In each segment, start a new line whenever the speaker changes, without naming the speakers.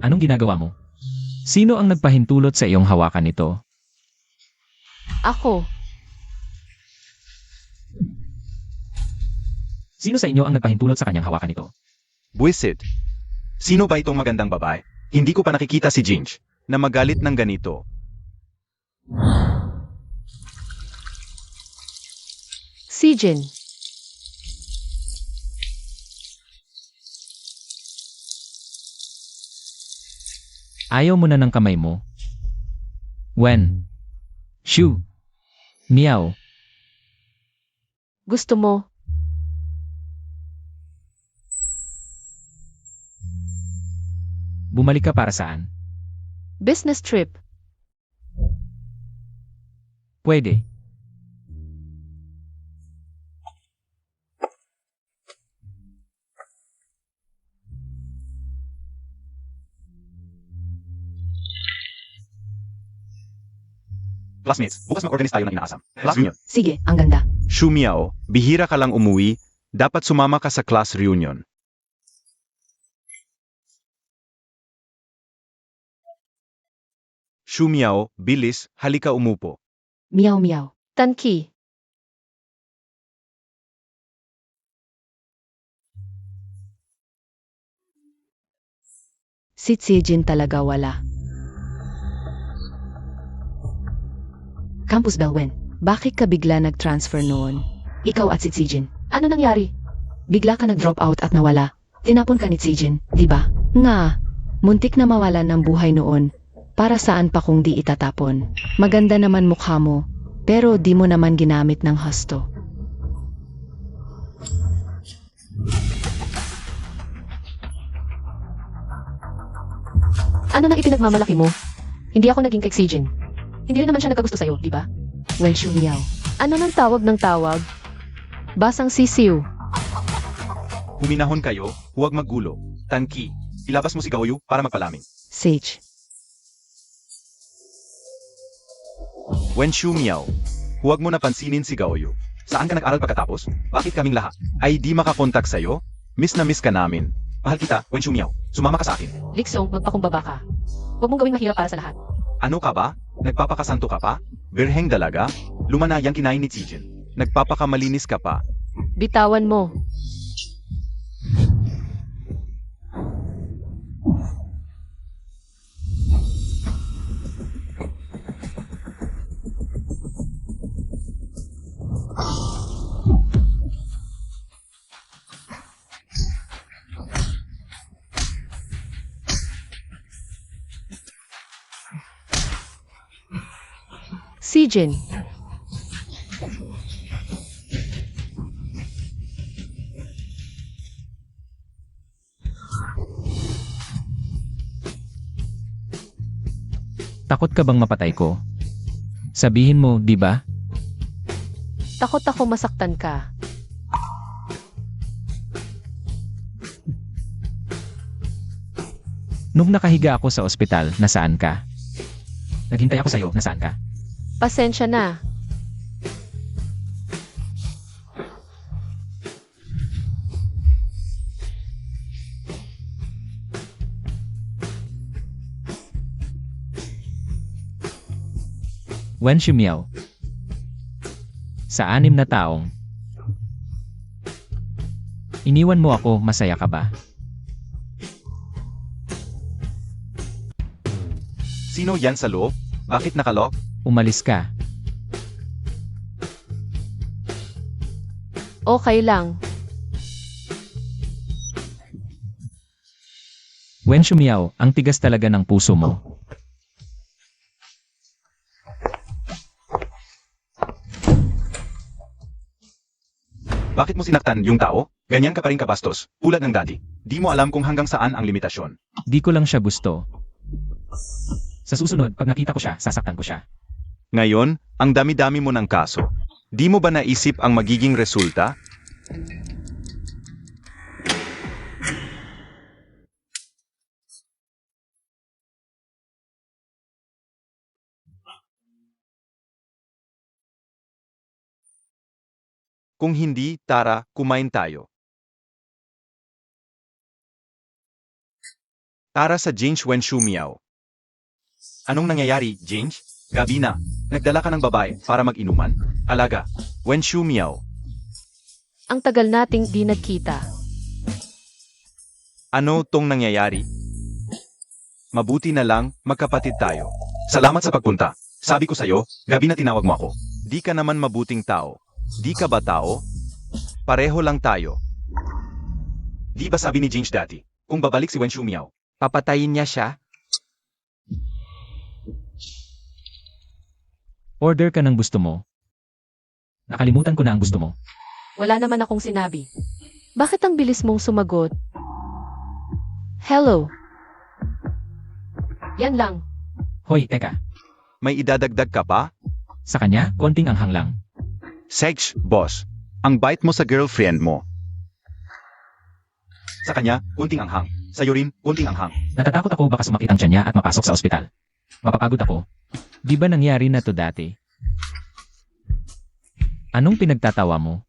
Anong ginagawa mo? Sino ang nagpahintulot sa iyong hawakan nito?
Ako.
Sino sa inyo ang nagpahintulot sa kanyang hawakan nito?
Buwisit. Sino ba itong magandang babae? Hindi ko pa nakikita si Ginge na magalit ng ganito.
Si Jin.
Ayaw mo na ng kamay mo? Wen. Shu. Miao.
Gusto mo?
Bumalik ka para saan?
Business trip.
Pwede.
Classmates, bukas mag-organize tayo ng inaasam. Class reunion.
Sige, ang ganda.
Shu Miao, bihira ka lang umuwi, dapat sumama ka sa class reunion. Shu Miao, bilis, halika umupo.
Meow meow. Tanki. Si Jin talaga wala. Campus Belwen, bakit ka bigla nag-transfer noon? Ikaw at si Jin. Ano nangyari? Bigla ka nag-drop out at nawala. Tinapon ka ni Jin, di ba? Nga, muntik na mawalan ng buhay noon. Para saan pa kung di itatapon? Maganda naman mukha mo, pero di mo naman ginamit ng husto. Ano nang ipinagmamalaki mo? Hindi ako naging kay Jin. Hindi rin naman siya nagkagusto sa'yo, di ba? Wen Shu Miao. Ano nang tawag ng tawag? Basang sisiw.
Huminahon kayo, huwag maggulo. Tanki, ilabas mo si Gaoyu para magpalamig.
Sage.
Wen Shu Miao, huwag mo napansinin si Gaoyu. Saan ka nag-aral pagkatapos? Bakit kaming lahat ay di makakontak sa'yo? Miss na miss ka namin. Mahal kita, Wen Shu Miao. Sumama ka sa akin.
Liksong, magpakumbaba ka. Huwag mong gawing mahirap para sa lahat.
Ano ka ba? Nagpapakasanto ka pa? Birheng dalaga? Lumana yang kinain ni Zijin. Nagpapakamalinis ka pa.
Bitawan mo. Si Jin.
Takot ka bang mapatay ko? Sabihin mo, di ba?
Takot ako masaktan ka.
Nung nakahiga ako sa ospital, nasaan ka? Naghintay ako sa'yo, nasaan ka?
Pasensya na.
Wen Shu Miao. Sa 6 na taong, iniwan mo ako, masaya ka ba?
Sino yan sa loob? Bakit nakalock?
Umalis ka.
Okay lang.
Wen Shu Miao, ang tigas talaga ng puso mo.
Bakit mo sinaktan yung tao? Ganyan ka pa rin kabastos, tulad ng daddy. Di mo alam kung hanggang saan ang limitasyon.
Di ko lang siya gusto. Sa susunod, pag nakita ko siya, sasaktan ko siya.
Ngayon, ang dami-dami mo ng kaso. Di mo ba naisip ang magiging resulta? Kung hindi, tara, kumain tayo. Tara sa Jinx Wen Shu Miao. Anong nangyayari, Jinx? Gabi na. Nagdala ka ng babae para mag-inuman? Alaga. Wen Shu Miao.
Ang tagal nating di nagkita.
Ano tong nangyayari? Mabuti na lang, magkapatid tayo. Salamat sa pagpunta. Sabi ko sa'yo, gabi na tinawag mo ako. Di ka naman mabuting tao. Di ka ba tao? Pareho lang tayo. Di ba sabi ni Jinx dati, kung babalik si Wen Shu Miao, papatayin niya siya?
Order ka ng gusto mo. Nakalimutan ko na ang gusto mo.
Wala naman akong sinabi. Bakit ang bilis mong sumagot? Hello. Yan lang.
Hoy, teka.
May idadagdag ka pa?
Sa kanya, konting anghang lang.
Sex, boss. Ang bait mo sa girlfriend mo. Sa kanya, kunting anghang. Sa'yo rin, kunting anghang.
Natatakot ako baka sumakit ang tiyan niya at mapasok sa ospital. Mapapagod ako. Di ba nangyari na to dati? Anong pinagtatawa mo?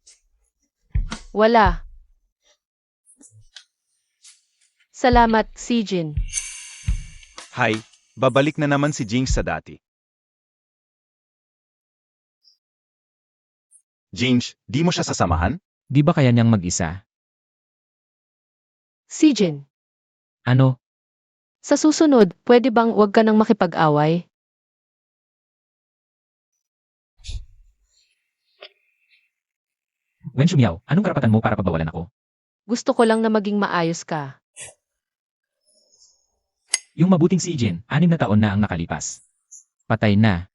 Wala. Salamat, Sijin.
Hay, babalik na naman si Jinx sa dati. Jinx, di mo siya sasamahan?
Di ba kaya niyang mag-isa?
Sijin,
Ano?
sa susunod, pwede bang huwag ka nang makipag-away?
Wen Shu Miao, anong karapatan mo para pagbawalan ako?
Gusto ko lang na maging maayos ka.
Yung mabuting si Jin, 6 na taon na ang nakalipas. Patay na.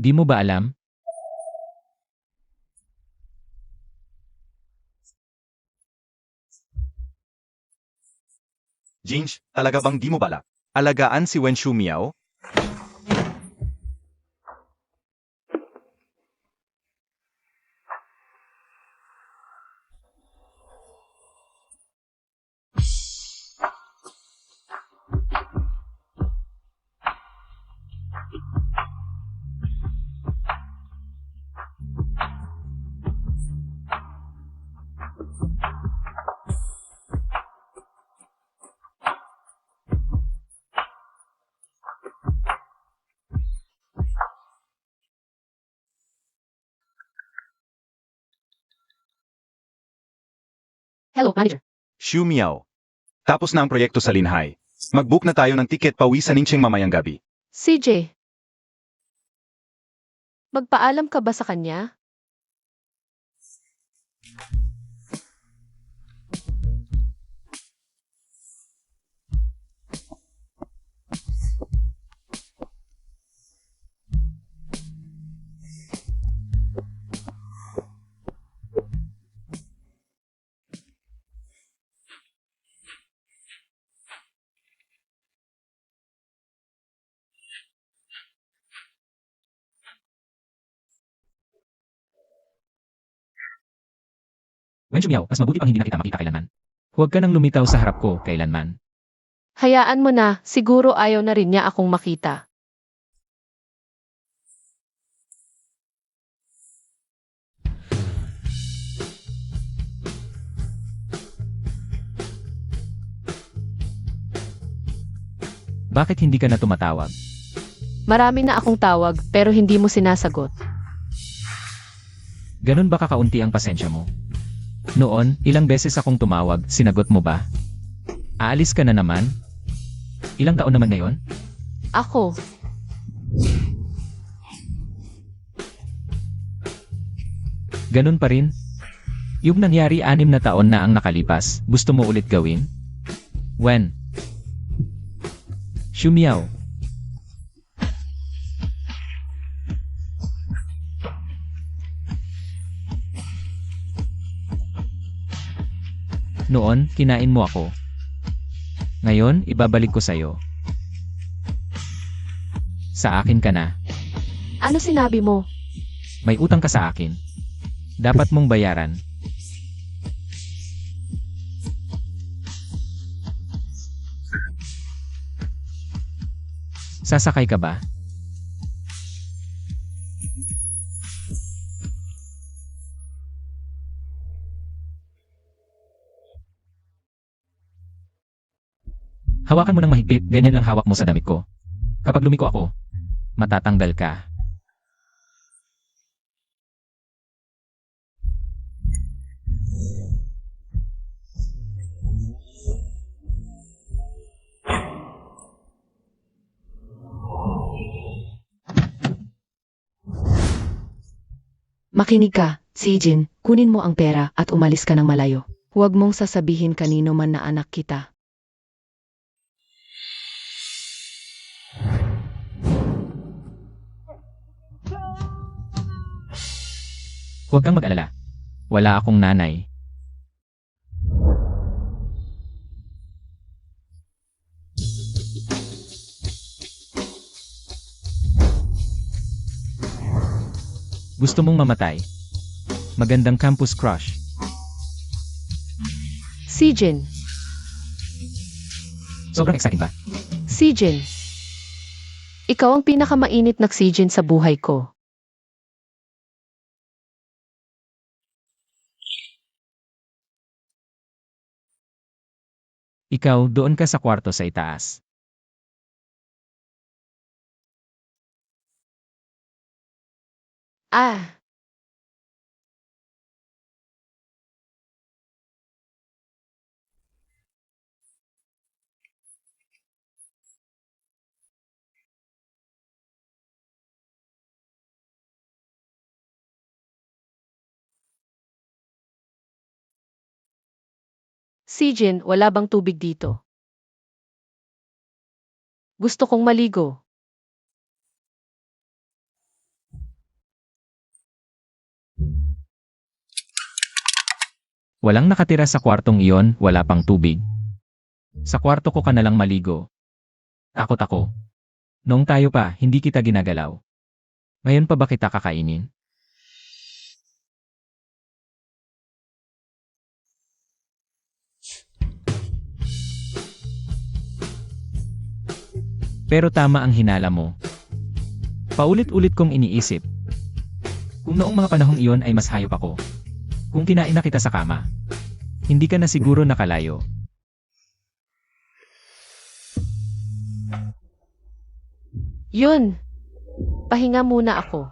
Di mo ba alam?
Jinx, talaga bang di mo balak? Alagaan si Wen Shu Miao?
Hello, manager.
Shu Miao. Tapos na ang proyekto sa Linhai. Mag-book na tayo ng tiket pauwi sa Ningcheng mamayang gabi.
CJ. Magpaalam ka ba sa kanya?
Wen Shu Miao, mas mabuti pang hindi na kita makita kailanman. Huwag ka nang lumitaw sa harap ko kailanman.
Hayaan mo na, siguro ayaw na rin niya akong makita.
Bakit hindi ka na tumatawag?
Marami na akong tawag, pero hindi mo sinasagot.
Ganun ba kakaunti ang pasensya mo? Noon, ilang beses akong tumawag, sinagot mo ba? Aalis ka na naman? Ilang taon naman ngayon?
Ako,
Ganun pa rin? Yung nangyari 6 na taon na ang nakalipas, gusto mo ulit gawin? When? Shu Miao. Noon, kinain mo ako. Ngayon, ibabalik ko sa'yo. Sa akin ka na.
ano sinabi mo?
May utang ka sa akin. Dapat mong bayaran. Sasakay ka ba? Hawakan mo ng mahigpit, ganyan lang hawak mo sa damit ko. Kapag lumiko ako, matatanggal ka.
Makinig ka, Sijin, kunin mo ang pera at umalis ka ng malayo. Huwag mong sasabihin kanino man na anak kita.
Huwag kang mag-alala. Wala akong nanay. Gusto mong mamatay? Magandang campus crush.
Sijin.
Sobrang exciting ba?
Sijin. Ikaw ang pinakamainit na Sijin sa buhay ko.
Ikaw, doon ka sa kwarto sa itaas.
Ah, Sijin, wala bang tubig dito? Gusto kong maligo.
Walang nakatira sa kwartong iyon, wala pang tubig. Sa kwarto ko ka nalang maligo. Takot ako. Noong tayo pa, hindi kita ginagalaw. Ngayon pa ba kita kakainin? Pero tama ang hinala mo. Paulit-ulit kong iniisip. Kung noong mga panahong iyon ay mas hayop ako. Kung kinain na kita sa kama, hindi ka na siguro nakalayo.
Yun. Pahinga muna ako.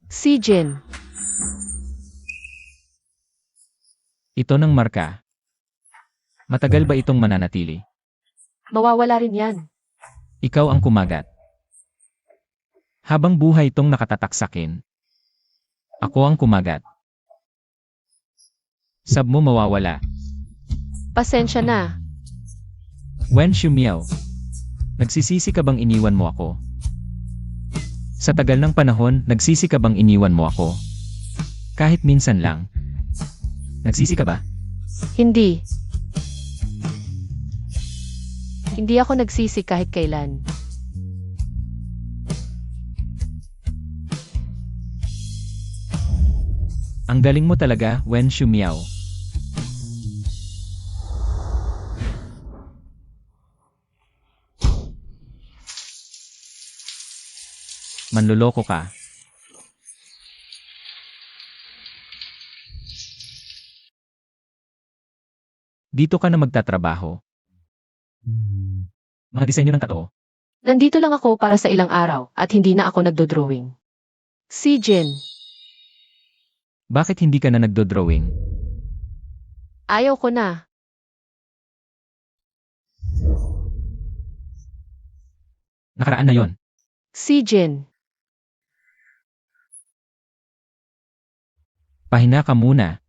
Sijin.
Ito ng marka. Matagal ba itong mananatili?
Mawawala rin yan.
Ikaw ang kumagat. Habang buhay itong nakatatak sa akin. Ako ang kumagat. Sab mo mawawala.
Pasensya na.
Wen Shumiao. Nagsisisi ka bang iniwan mo ako? Sa tagal ng panahon, nagsisi ka bang iniwan mo ako? Kahit minsan lang. Nagsisi ka ba?
Hindi. Hindi ako nagsisi kahit kailan.
Ang galing mo talaga, Wen Shumiao. Manloloko ka. Dito ka na magtatrabaho. Mga disenyo ng tato.
Nandito lang ako para sa ilang araw at hindi na ako nagdodrawing. Sijin.
Bakit hindi ka na nagdodrawing?
Ayaw ko na.
Nakaraan na yon.
Sijin.
Pahinga ka muna.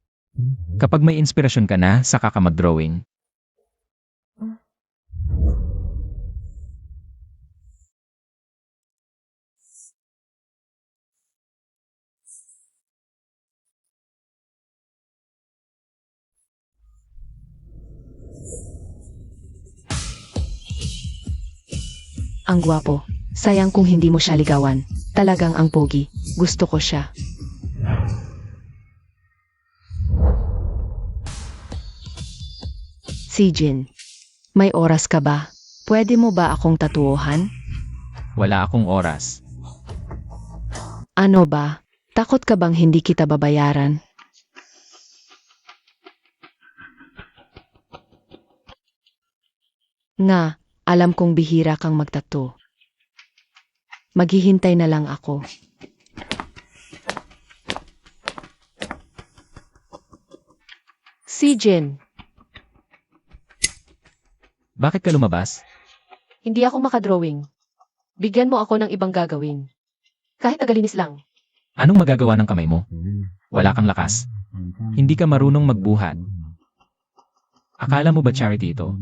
Kapag may inspirasyon ka na, saka ka mag-drawing.
Ang gwapo. Sayang kung hindi mo siya ligawan. Talagang ang pogi. Gusto ko siya. Sijin, may oras ka ba? Pwede mo ba akong tatuohan?
Wala akong oras.
Ano ba? Takot ka bang hindi kita babayaran? Nga, alam kong bihira kang magtato. Maghihintay na lang ako.
Si Jin,
Bakit ka lumabas?
hindi ako makadrawing. Bigyan mo ako ng ibang gagawin. Kahit tagalinis lang.
Anong magagawa ng kamay mo? Wala kang lakas. Hindi ka marunong magbuhat. Akala mo ba charity ito?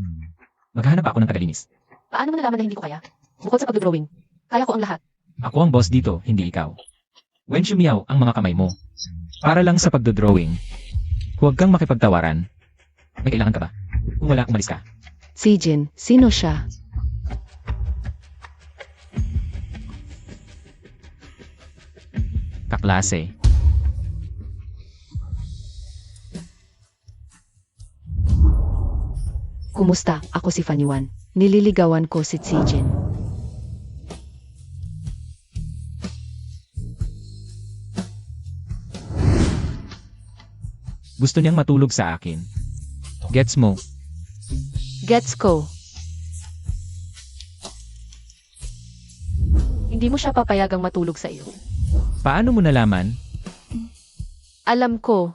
Maghanap ako ng tagalinis.
Paano mo nalaman na hindi ko kaya? Bukod sa pagdodrawing, kaya ko ang lahat.
Ako ang boss dito, hindi ikaw. When sumiyaw ang mga kamay mo. Para lang sa pagdodrawing. Huwag kang makipagtawaran. May kailangan ka ba? Kung wala, umalis ka.
Si Jin, sino siya?
Kaklase.
Kumusta? Ako si Fanyuan. Nililigawan ko si Jin.
Gusto niyang matulog sa akin. Gets mo?
Gets ko. Hindi mo siya papayagang matulog sa iyo.
Paano mo nalaman?
Alam ko,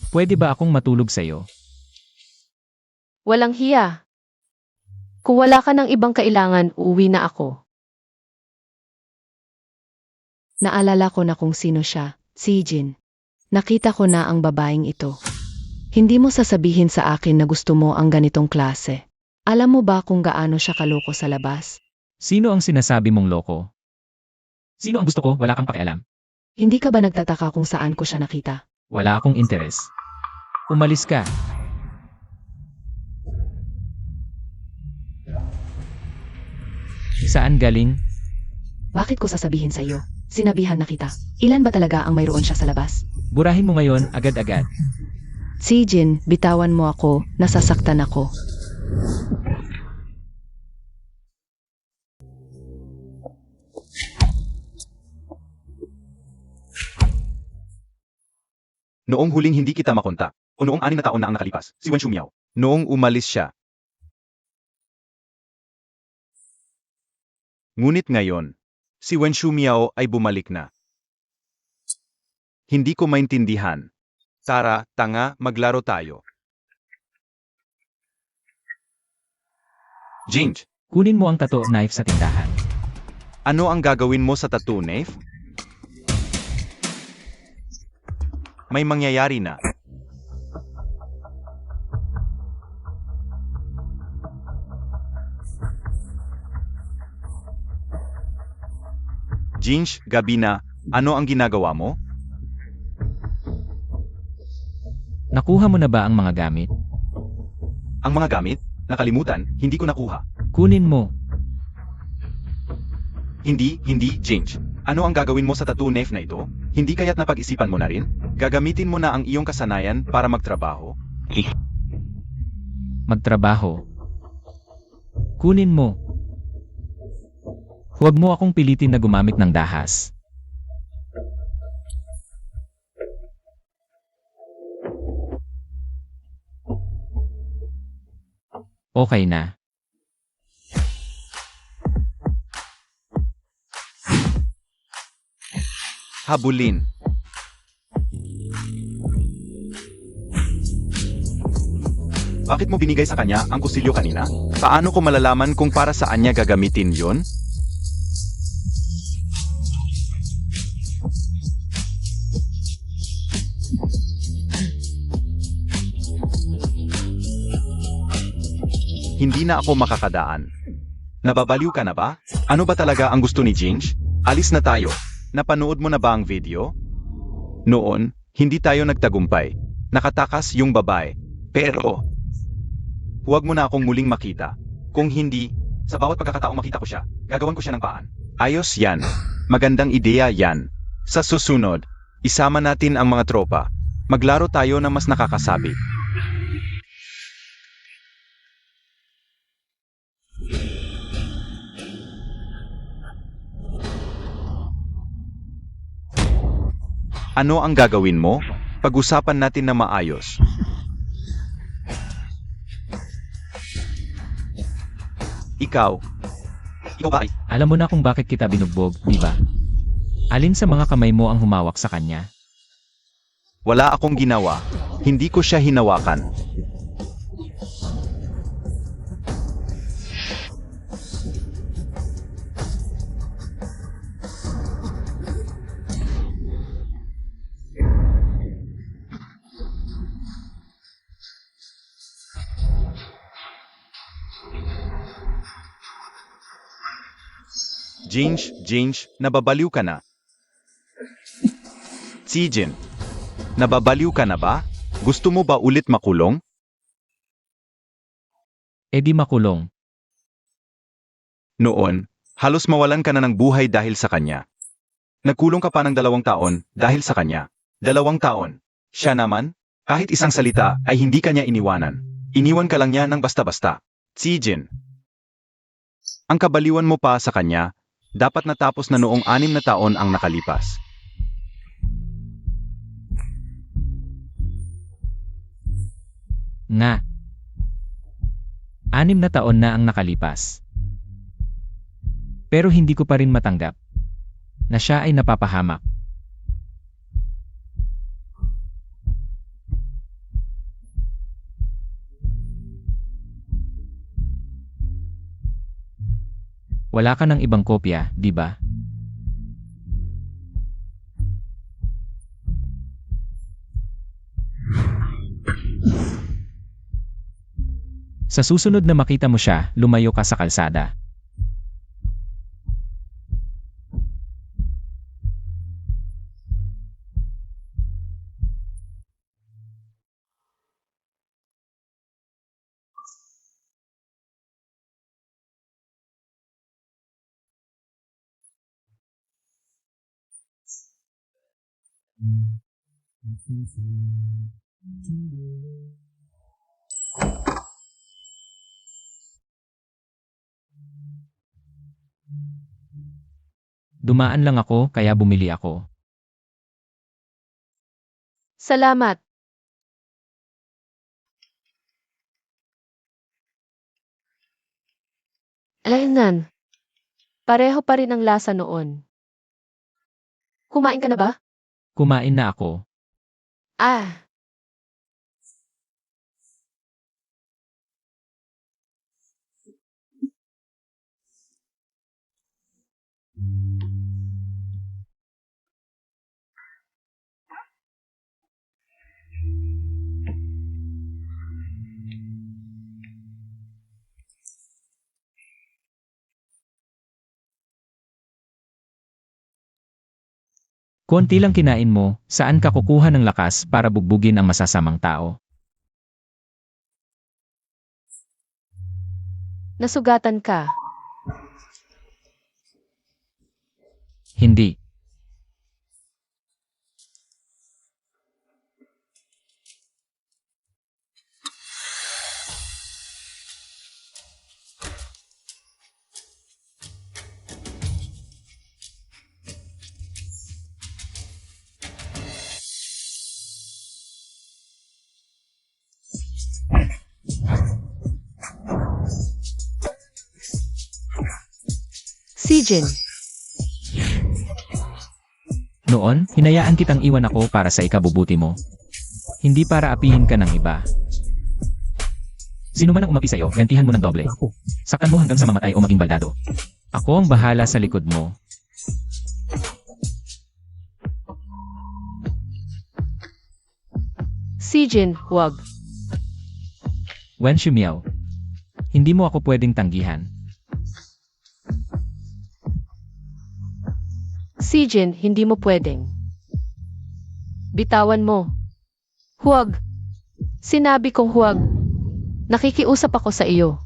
Pwede ba akong matulog sa'yo?
walang hiya. Kung wala ka ng ibang kailangan, uuwi na ako.
Naalala ko na kung sino siya, si Jin. Nakita ko na ang babaeng ito. Hindi mo sasabihin sa akin na gusto mo ang ganitong klase. Alam mo ba kung gaano siya kaloko sa labas?
Sino ang sinasabi mong loko? Sino ang gusto ko? Wala kang pakialam.
Hindi ka ba nagtataka kung saan ko siya nakita?
Wala akong interes. Umalis ka. Saan galing?
Bakit ko sasabihin sa iyo? Sinabihan na kita. Ilan ba talaga ang mayroon siya sa labas?
Burahin mo ngayon agad-agad.
Si Jin, bitawan mo ako, nasasaktan ako.
Noong huling hindi kita makontak, o noong 6 na taon na ang nakalipas, si Wen Shumiao. Noong umalis siya. Ngunit ngayon, si Wen Shumiao ay bumalik na. Hindi ko maintindihan. Tara, tanga, maglaro tayo. Jinj,
Kunin mo ang tattoo knife sa tindahan.
ano ang gagawin mo sa tattoo knife? May mangyayari na. Jinj, gabi na, ano ang ginagawa mo?
Nakuha mo na ba ang mga gamit?
Ang mga gamit? Nakalimutan, hindi ko nakuha.
Kunin mo.
Hindi, Jinj. Ano ang gagawin mo sa tattoo knife na ito? Hindi kaya't napag-isipan mo na rin? Gagamitin mo na ang iyong kasanayan para magtrabaho?
Magtrabaho. Kunin mo. Huwag mo akong pilitin na gumamit ng dahas. Okay na.
Habulin. Bakit mo binigay sa kanya ang kusilyo kanina? Paano ko malalaman kung para saan niya gagamitin yon? Hindi na ako makakadaan. Nababaliw ka na ba? Ano ba talaga ang gusto ni Jinj? Alis na tayo. Napanood mo na ba ang video? Noon, hindi tayo nagtagumpay. Nakatakas yung babae. Pero, huwag mo na akong muling makita. Kung hindi, sa bawat pagkakataong makita ko siya, gagawan ko siya ng paan. Ayos yan. Magandang ideya yan. Sa susunod, isama natin ang mga tropa. Maglaro tayo ng mas nakakasabi. Ano ang gagawin mo? Pag-usapan natin na maayos. Ikaw ba ay...
Alam mo na kung bakit kita binugbog, di ba? Alin sa mga kamay mo ang humawak sa kanya?
Wala akong ginawa. Hindi ko siya hinawakan. Jinx, nababaliw ka na. Sijin, nababaliw ka na ba? Gusto mo ba ulit makulong?
E di makulong.
Noon, halos mawalan ka na ng buhay dahil sa kanya. Nagkulong ka pa ng 2 taon dahil sa kanya. 2 taon. Siya naman, kahit isang salita ay hindi kanya iniwanan. Iniwan ka lang niya ng basta-basta. Sijin, ang kabaliwan mo pa sa kanya, dapat natapos na noong 6 na taon ang nakalipas.
Nga. 6 na taon na ang nakalipas. Pero hindi ko pa rin matanggap na siya ay napapahamak. Wala ka ng ibang kopya, di ba? Sa susunod na makita mo siya, lumayo ka sa kalsada. Dumaan lang ako kaya bumili ako.
Salamat. Alaynan. Pareho pa rin ang lasa noon. Kumain ka na ba?
Kumain na ako.
Ah,
Konti lang kinain mo, saan ka kukuha ng lakas para bugbugin ang masasamang tao?
nasugatan ka.
Hindi.
Sijin,
Noon, hinayaan kitang iwan ako para sa ikabubuti mo. Hindi para apihin ka ng iba. Sino man ang umapi sa'yo, gantihan mo ng doble. Saktan mo hanggang sa mamatay o maging baldado. Ako ang bahala sa likod mo.
Sijin, wag.
Wen Shumiao. Hindi mo ako pwedeng tanggihan.
Sijin, hindi mo pwedeng. Bitawan mo. Huwag. Sinabi kong huwag. Nakikiusap ako sa iyo.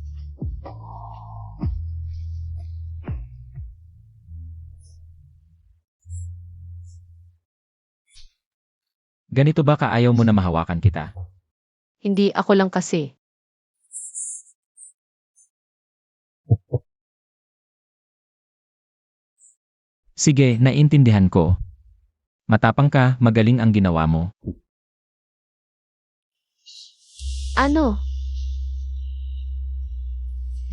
Ganito ba kaayaw mo na mahawakan kita?
Hindi ako lang kasi.
Sige, naiintindihan ko. Matapang ka, magaling ang ginawa mo.
Ano?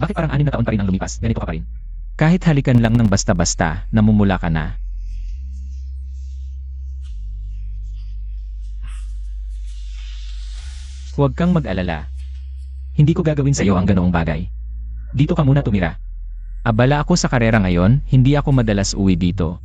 Bakit parang 6 na taon pa rin ang lumipas, ganito ka pa rin? Kahit halikan lang ng basta-basta, namumula ka na. Huwag kang mag-alala. Hindi ko gagawin sa iyo ang ganoong bagay. Dito ka muna tumira. Abala ako sa karera ngayon, hindi ako madalas uwi dito.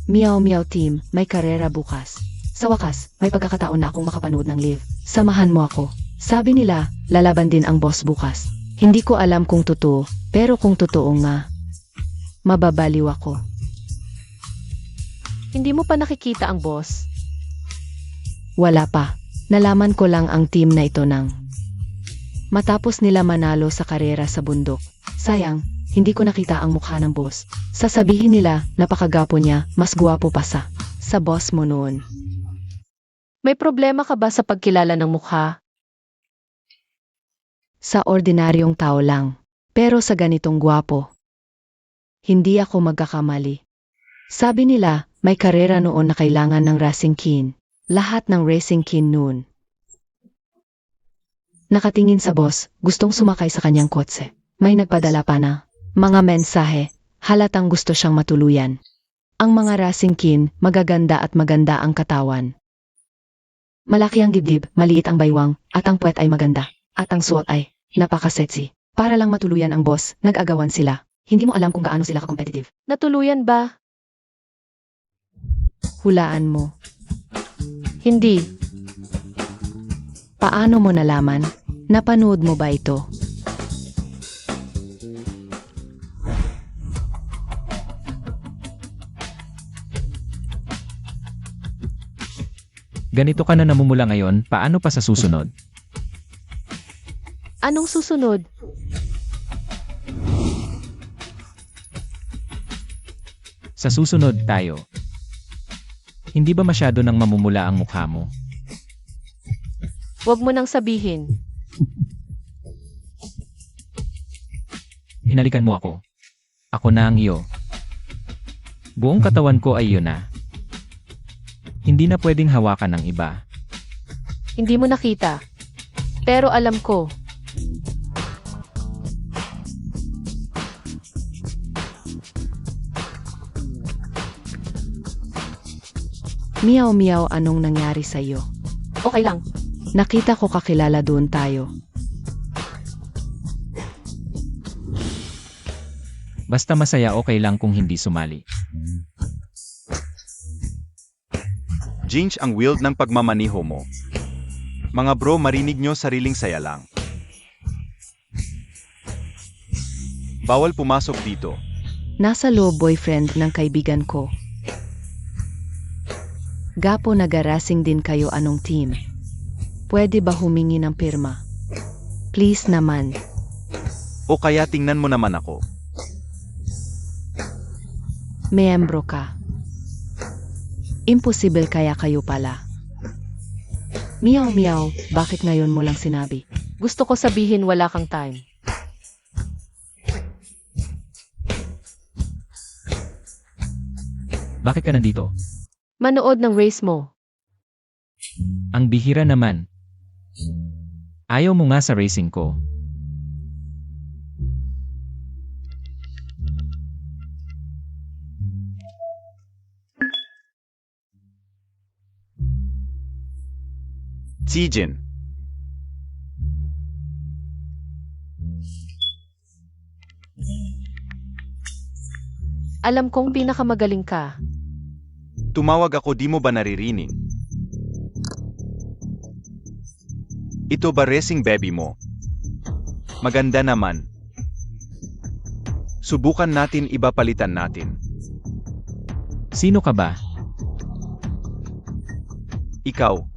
Meow Meow Team, may karera bukas. Sa wakas, may pagkakataon na akong makapanood ng live. Samahan mo ako. Sabi nila, lalaban din ang boss bukas. Hindi ko alam kung totoo, pero kung totoo nga, mababaliw ako.
Hindi mo pa nakikita ang boss?
Wala pa. Nalaman ko lang ang team na ito nang matapos nila manalo sa karera sa bundok. Sayang, hindi ko nakita ang mukha ng boss. Sasabihin nila, napakagapo niya, mas guwapo pa sa boss mo noon.
May problema ka ba sa pagkilala ng mukha?
Sa ordinaryong tao lang. Pero sa ganitong guwapo, hindi ako magkakamali. Sabi nila, may karera noon na kailangan ng racing kin. Lahat ng racing kin noon nakatingin sa boss, gustong sumakay sa kanyang kotse. May nagpadala pa na mga mensahe, halatang gusto siyang matuluyan. Ang mga racing kin, magaganda at maganda ang katawan. Malaki ang dibdib, maliit ang baywang, at ang puwet ay maganda. At ang suot ay napaka-sexy. Para lang matuluyan ang boss, nag-agawan sila. Hindi mo alam kung gaano sila ka-competitive.
Natuluyan ba?
Hulaan mo.
Hindi.
Paano mo nalaman? Napanood mo ba ito?
Ganito ka na namumula ngayon, paano pa sa susunod?
Anong susunod?
Sa susunod tayo. Hindi ba masyado nang mamumula ang mukha mo?
Huwag mo nang sabihin.
Hinalikan mo ako. Ako na ang iyo. Buong katawan ko ay iyo na. Hindi na pwedeng hawakan ng iba.
Hindi mo nakita. Pero alam ko.
Meow Meow, anong nangyari sa iyo?
Okay lang.
Nakita ko kakilala doon tayo.
Basta masaya, okay lang kung hindi sumali.
Jinx ang wild ng pagmamaniho mo. Mga bro, marinig nyo, sariling saya lang. Bawal pumasok dito.
Nasa loob boyfriend ng kaibigan ko. Gapo, nagarasing din kayo, anong team? Pwede ba humingi ng pirma? Please naman.
O kaya tingnan mo naman ako.
Miyembro ka. Imposible, kaya kayo pala. Meow Meow, bakit ngayon mo lang sinabi?
Gusto ko sabihin wala kang time.
Bakit ka nandito?
Manood ng race mo.
Ang bihira naman. Ayaw mo nga sa racing ko.
Sijin.
Alam kong pinakamagaling ka.
Tumawag ako, di mo ba naririnig? Ito ba racing baby mo? Maganda naman. Subukan natin, iba, palitan natin.
Sino ka ba?
Ikaw.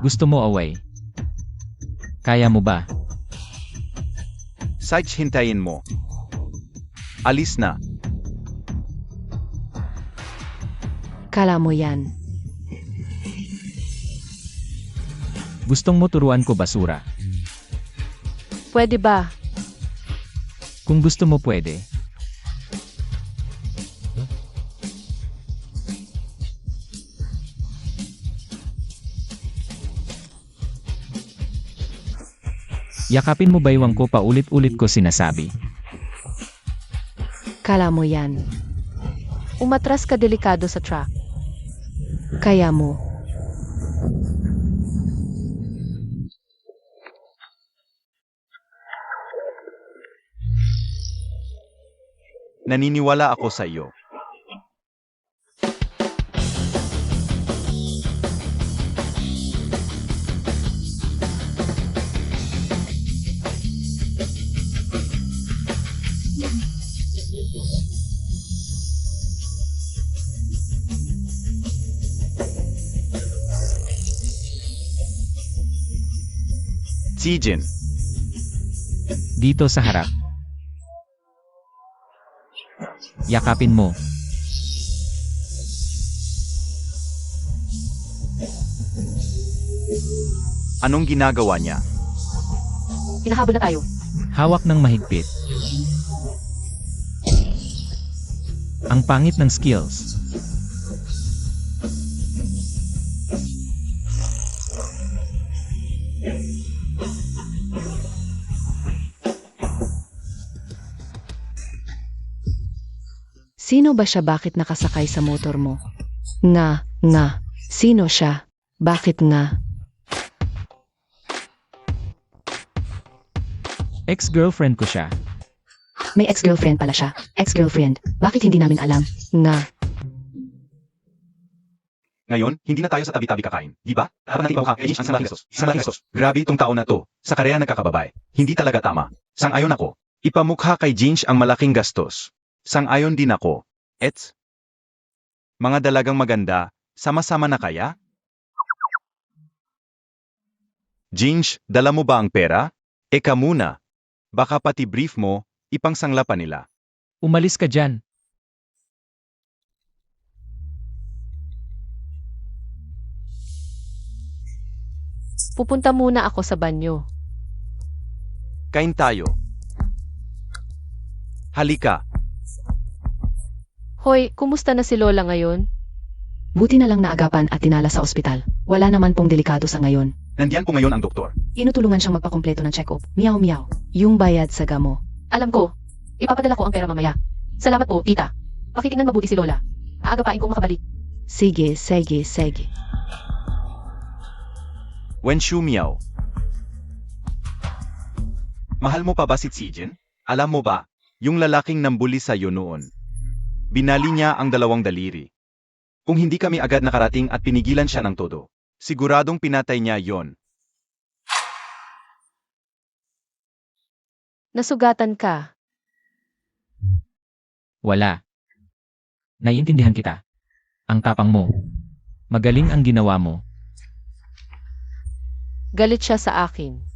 Gusto mo away? Kaya mo ba?
Sykes, hintayin mo. Alis na.
Kala mo yan.
Gustong mo turuan ko basura?
Pwede ba?
Kung gusto mo pwede. Yakapin mo baywang ko paulit-ulit ko sinasabi.
Kala mo yan.
Umatras ka delikado sa track.
Kaya mo.
Naniniwala ako sa iyo. Sijin,
Dito sa harap. Yakapin mo.
anong ginagawa niya?
Hinahabol na tayo.
Hawak ng mahigpit. Ang pangit ng skills.
Sino ba siya, bakit nakasakay sa motor mo? Nga. Sino siya? Bakit nga?
Ex-girlfriend ko siya.
May ex-girlfriend pala siya. Ex-girlfriend. Bakit hindi namin alam? Nga.
Ngayon, hindi na tayo sa tabi-tabi kakain, di ba? Harap natin ipamukha kay Jinch ang isang malaking gastos. Grabe itong taon na to. Sa karera nagkakababay. Hindi talaga tama. Sang-ayon ako. Ipamukha kay Jinch ang malaking gastos. Sang-ayon din ako. Ets? Mga dalagang maganda, sama-sama na kaya? Jinch, dala mo ba ang pera? Eka muna. Baka pati brief mo, ipangsangla pa nila.
Umalis ka dyan.
Pupunta muna ako sa banyo.
Kain tayo. Halika.
Hoy, kumusta na si Lola ngayon?
Buti na lang naagapan at tinala sa ospital. Wala naman pong delikado sa ngayon.
Nandiyan po ngayon ang doktor.
Inutulungan siyang magpakompleto ng check-up. Miyaw. Yung bayad sa gamo.
Alam ko. Ipapadala ko ang pera mamaya. Salamat po, tita. Pakitingnan mabuti si Lola. Aagapain kong makabalik.
Sige.
Wen Shu Miao. Mahal mo pa ba si Sijin? Alam mo ba, yung lalaking nambuli sa'yo noon. Binali niya ang 2 daliri. Kung hindi kami agad nakarating at pinigilan siya ng todo, siguradong pinatay niya yon.
Nasugatan ka.
Wala. Naiintindihan kita. Ang tapang mo. Magaling ang ginawa mo.
Galit siya sa akin.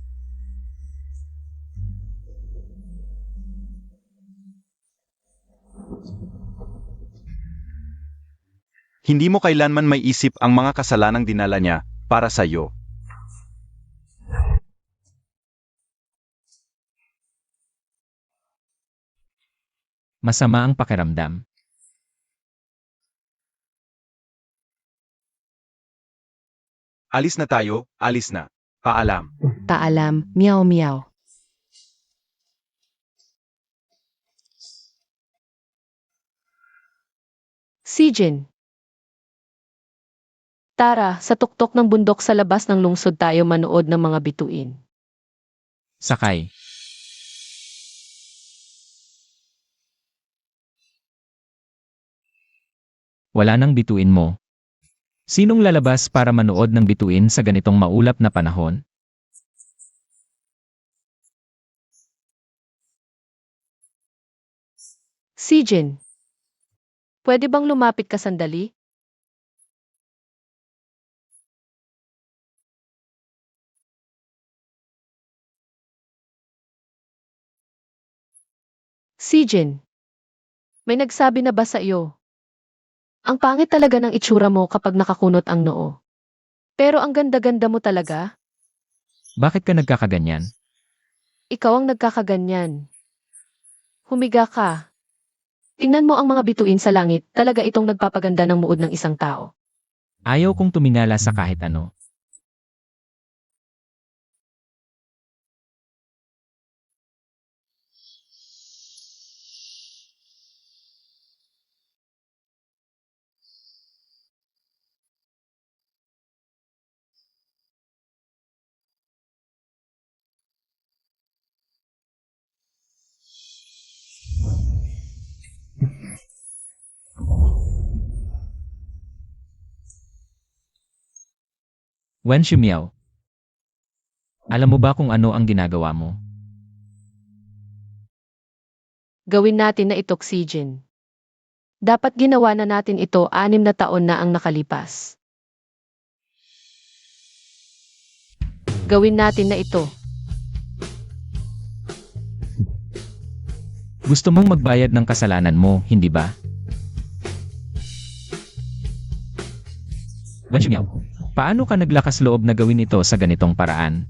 Hindi mo kailanman may isip ang mga kasalanang dinala niya para sa'yo.
Masama ang pakiramdam.
Alis na tayo, alis na. Paalam.
Paalam. Miyaw.
Sijin. Tara, sa tuktok ng bundok sa labas ng lungsod tayo manood ng mga bituin.
Sakay. Wala nang bituin mo. Sinong lalabas para manood ng bituin sa ganitong maulap na panahon?
Sijin. Pwede bang lumapit ka sandali? Sijin. May nagsabi na ba sa iyo? Ang pangit talaga ng itsura mo kapag nakakunot ang noo. Pero ang ganda-ganda mo talaga.
Bakit ka nagkakaganyan?
Ikaw ang nagkakaganyan. Humiga ka. Tingnan mo ang mga bituin sa langit, talaga itong nagpapaganda ng muod ng isang tao.
Ayaw kong tumingala sa kahit ano. Wen Shumiao. Alam mo ba kung ano ang ginagawa mo?
Gawin natin na ito, Xijin. Dapat ginawa na natin ito 6 na taon na ang nakalipas. Gawin natin na ito.
Gusto mong magbayad ng kasalanan mo, hindi ba? Wen Shumiao, paano ka naglakas loob na gawin ito sa ganitong paraan?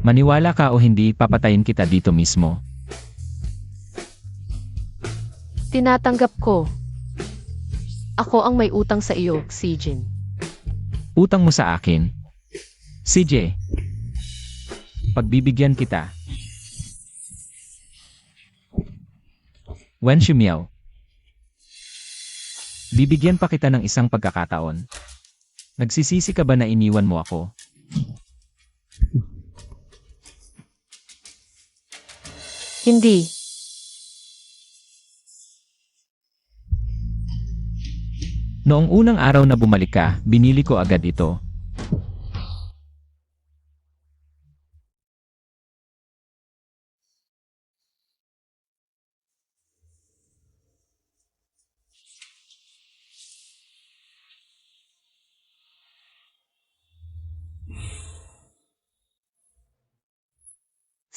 Maniwala ka o hindi, papatayin kita dito mismo.
Tinatanggap ko. Ako ang may utang sa iyo, Xijin.
Utang mo sa akin. CJ, pagbibigyan kita. Wen Shumiao, bibigyan pa kita ng isang pagkakataon. Nagsisisi ka ba na iniwan mo ako?
Hindi.
Noong unang araw na bumalik ka, binili ko agad ito.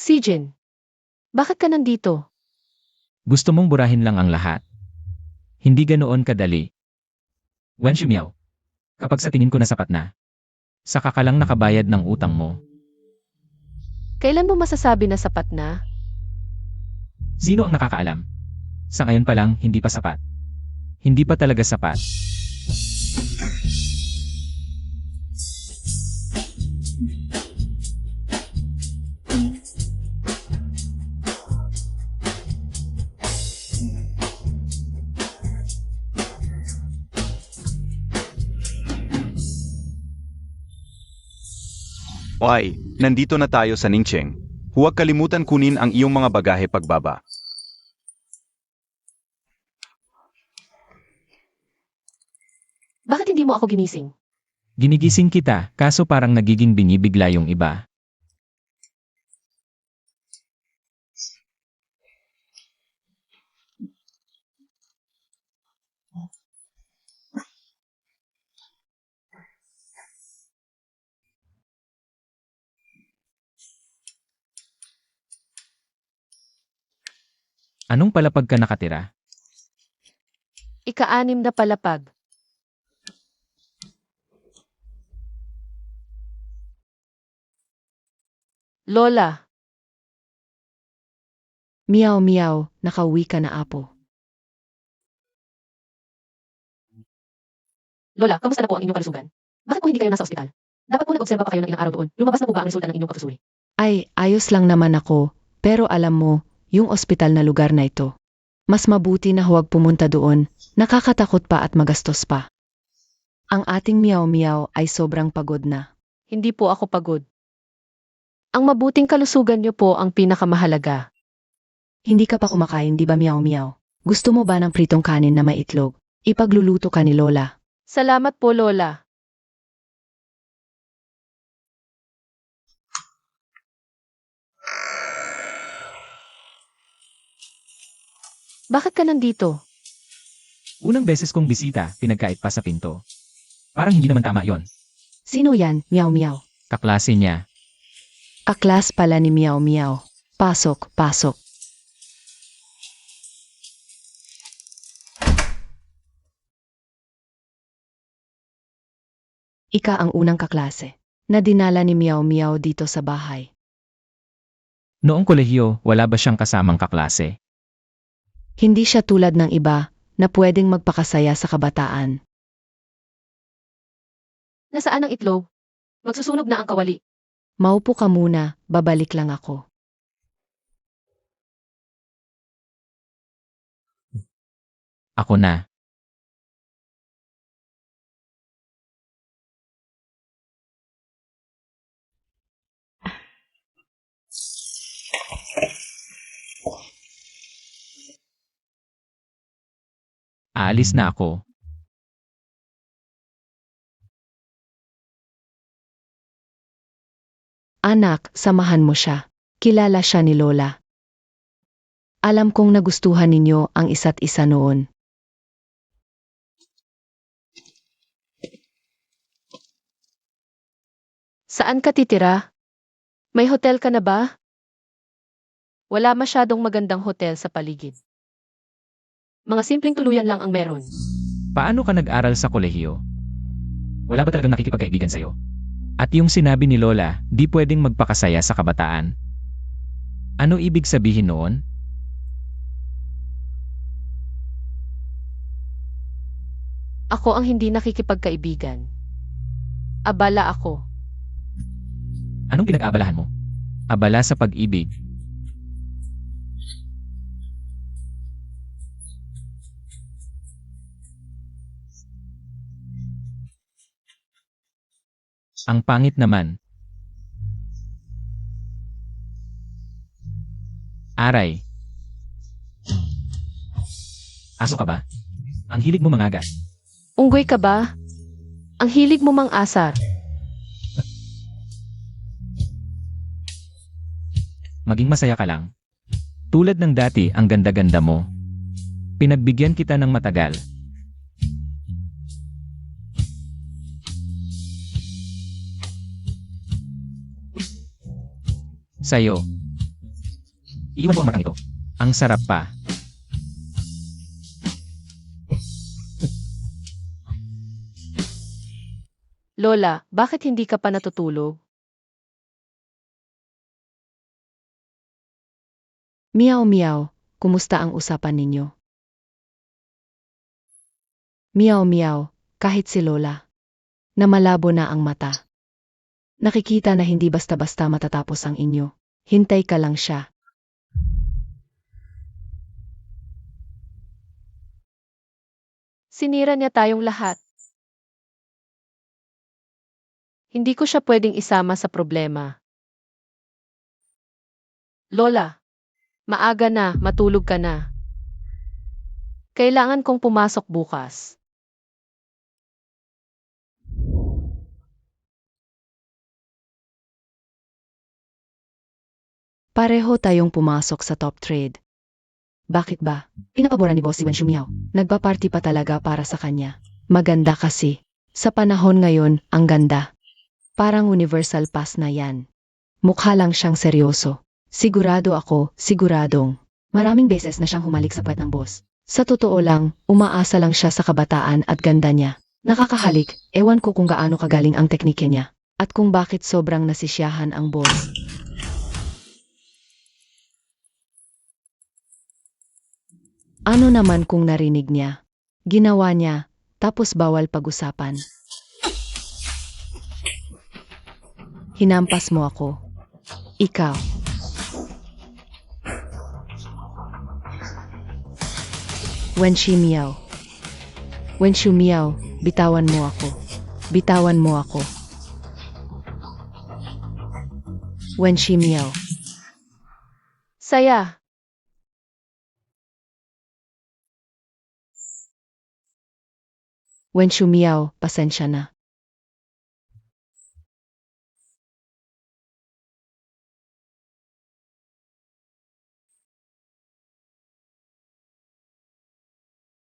Xijin, bakit ka nandito?
Gusto mong burahin lang ang lahat. Hindi ganoon kadali. Wen Shumiao, kapag sa tingin ko na sapat na, saka ka lang nakabayad ng utang mo.
Kailan mo masasabi na sapat na?
Sino ang nakakaalam? Sa ngayon pa lang, hindi pa sapat. Hindi pa talaga sapat.
Okay, nandito na tayo sa Ningcheng. Huwag kalimutan kunin ang iyong mga bagahe pagbaba.
Bakit hindi mo ako ginising?
Ginigising kita, kaso parang nagiging binibigla yung iba. Anong palapag ka nakatira?
Ika-6 na palapag. Lola,
Miyaw miyaw, nakauwi ka na apo.
Lola, kamusta na po ang inyong kalusugan? Bakit po hindi kayo nasa ospital? Dapat po nag-obserba pa kayo ng ilang araw doon. Lumabas na po ba ang resulta ng inyong pagsusuri?
Ay, ayos lang naman ako, pero alam mo, yung ospital na lugar na ito. Mas mabuti na huwag pumunta doon, nakakatakot pa at magastos pa. Ang ating miyaw miyaw ay sobrang pagod na.
Hindi po ako pagod. Ang mabuting kalusugan niyo po ang pinakamahalaga.
Hindi ka pa kumakain, di ba miyaw miyaw? Gusto mo ba ng pritong kanin na may itlog? Ipagluluto ka ni Lola.
Salamat po, Lola. Bakit ka nandito?
Unang beses kong bisita, pinagkait pa sa pinto. Parang hindi naman tama yon.
Sino yan, miyaw miyaw?
Kaklase niya.
Aklas pala ni miyaw miyaw. Pasok, pasok. Ika ang unang kaklase na dinala ni Meow Meow dito sa bahay.
Noong kolehiyo, wala ba siyang kasamang kaklase?
Hindi siya tulad ng iba na pwedeng magpakasaya sa kabataan.
Nasaan ang itlog? Magsusunog na ang kawali.
Maupo ka muna, babalik lang ako.
Ako na. Aalis na ako.
Anak, samahan mo siya. Kilala siya ni Lola. Alam kong nagustuhan ninyo ang isa't isa noon.
Saan ka titira? May hotel ka na ba? Wala masyadong magandang hotel sa paligid. Mga simpleng tuluyan lang ang meron.
Paano ka nag-aral sa kolehiyo? Wala ba talagang nakikipagkaibigan sa'yo? At yung sinabi ni Lola, di pwedeng magpakasaya sa kabataan. Ano ibig sabihin noon?
Ako ang hindi nakikipagkaibigan. Abala ako.
Anong pinag-aabalahan mo? Abala sa pag-ibig. Ang pangit naman. Aray. Aso ka ba? Ang hilig mo mangagat.
Unggoy ka ba? Ang hilig mo mang asar.
Maging masaya ka lang. Tulad ng dati, ang ganda-ganda mo. Pinagbigyan kita ng matagal. Sa'yo. Iiwan ko ang markang ito. Ang sarap pa.
Lola, bakit hindi ka pa natutulog?
Meow Meow, kumusta ang usapan ninyo? Meow Meow, kahit si Lola. Na malabo na ang mata. Nakikita na hindi basta-basta matatapos ang inyo. Hintay ka lang siya.
Sinira niya tayong lahat. Hindi ko siya pwedeng isama sa problema. Lola, maaga na, matulog ka na. Kailangan kong pumasok bukas.
Pareho tayong pumasok sa top trade. Bakit ba? Pinapaboran ni Boss si Wen Shumiao. Nagpa-party pa talaga para sa kanya. Maganda kasi. Sa panahon ngayon, ang ganda. Parang universal pass na yan. Mukha lang siyang seryoso. Sigurado ako, siguradong. Maraming beses na siyang humalik sa puwet ng boss. Sa totoo lang, umaasa lang siya sa kabataan at ganda niya. Nakakahalik, ewan ko kung gaano kagaling ang teknike niya. At kung bakit sobrang nasisiyahan ang boss. Ano naman kung narinig niya? Ginawa niya, tapos bawal pag-usapan. Hinampas mo ako. Ikaw. Wen Shumiao. Wen Shumiao, bitawan mo ako. Bitawan mo ako. Wen Shumiao.
Saya.
Wen Shumiao, pasensya na.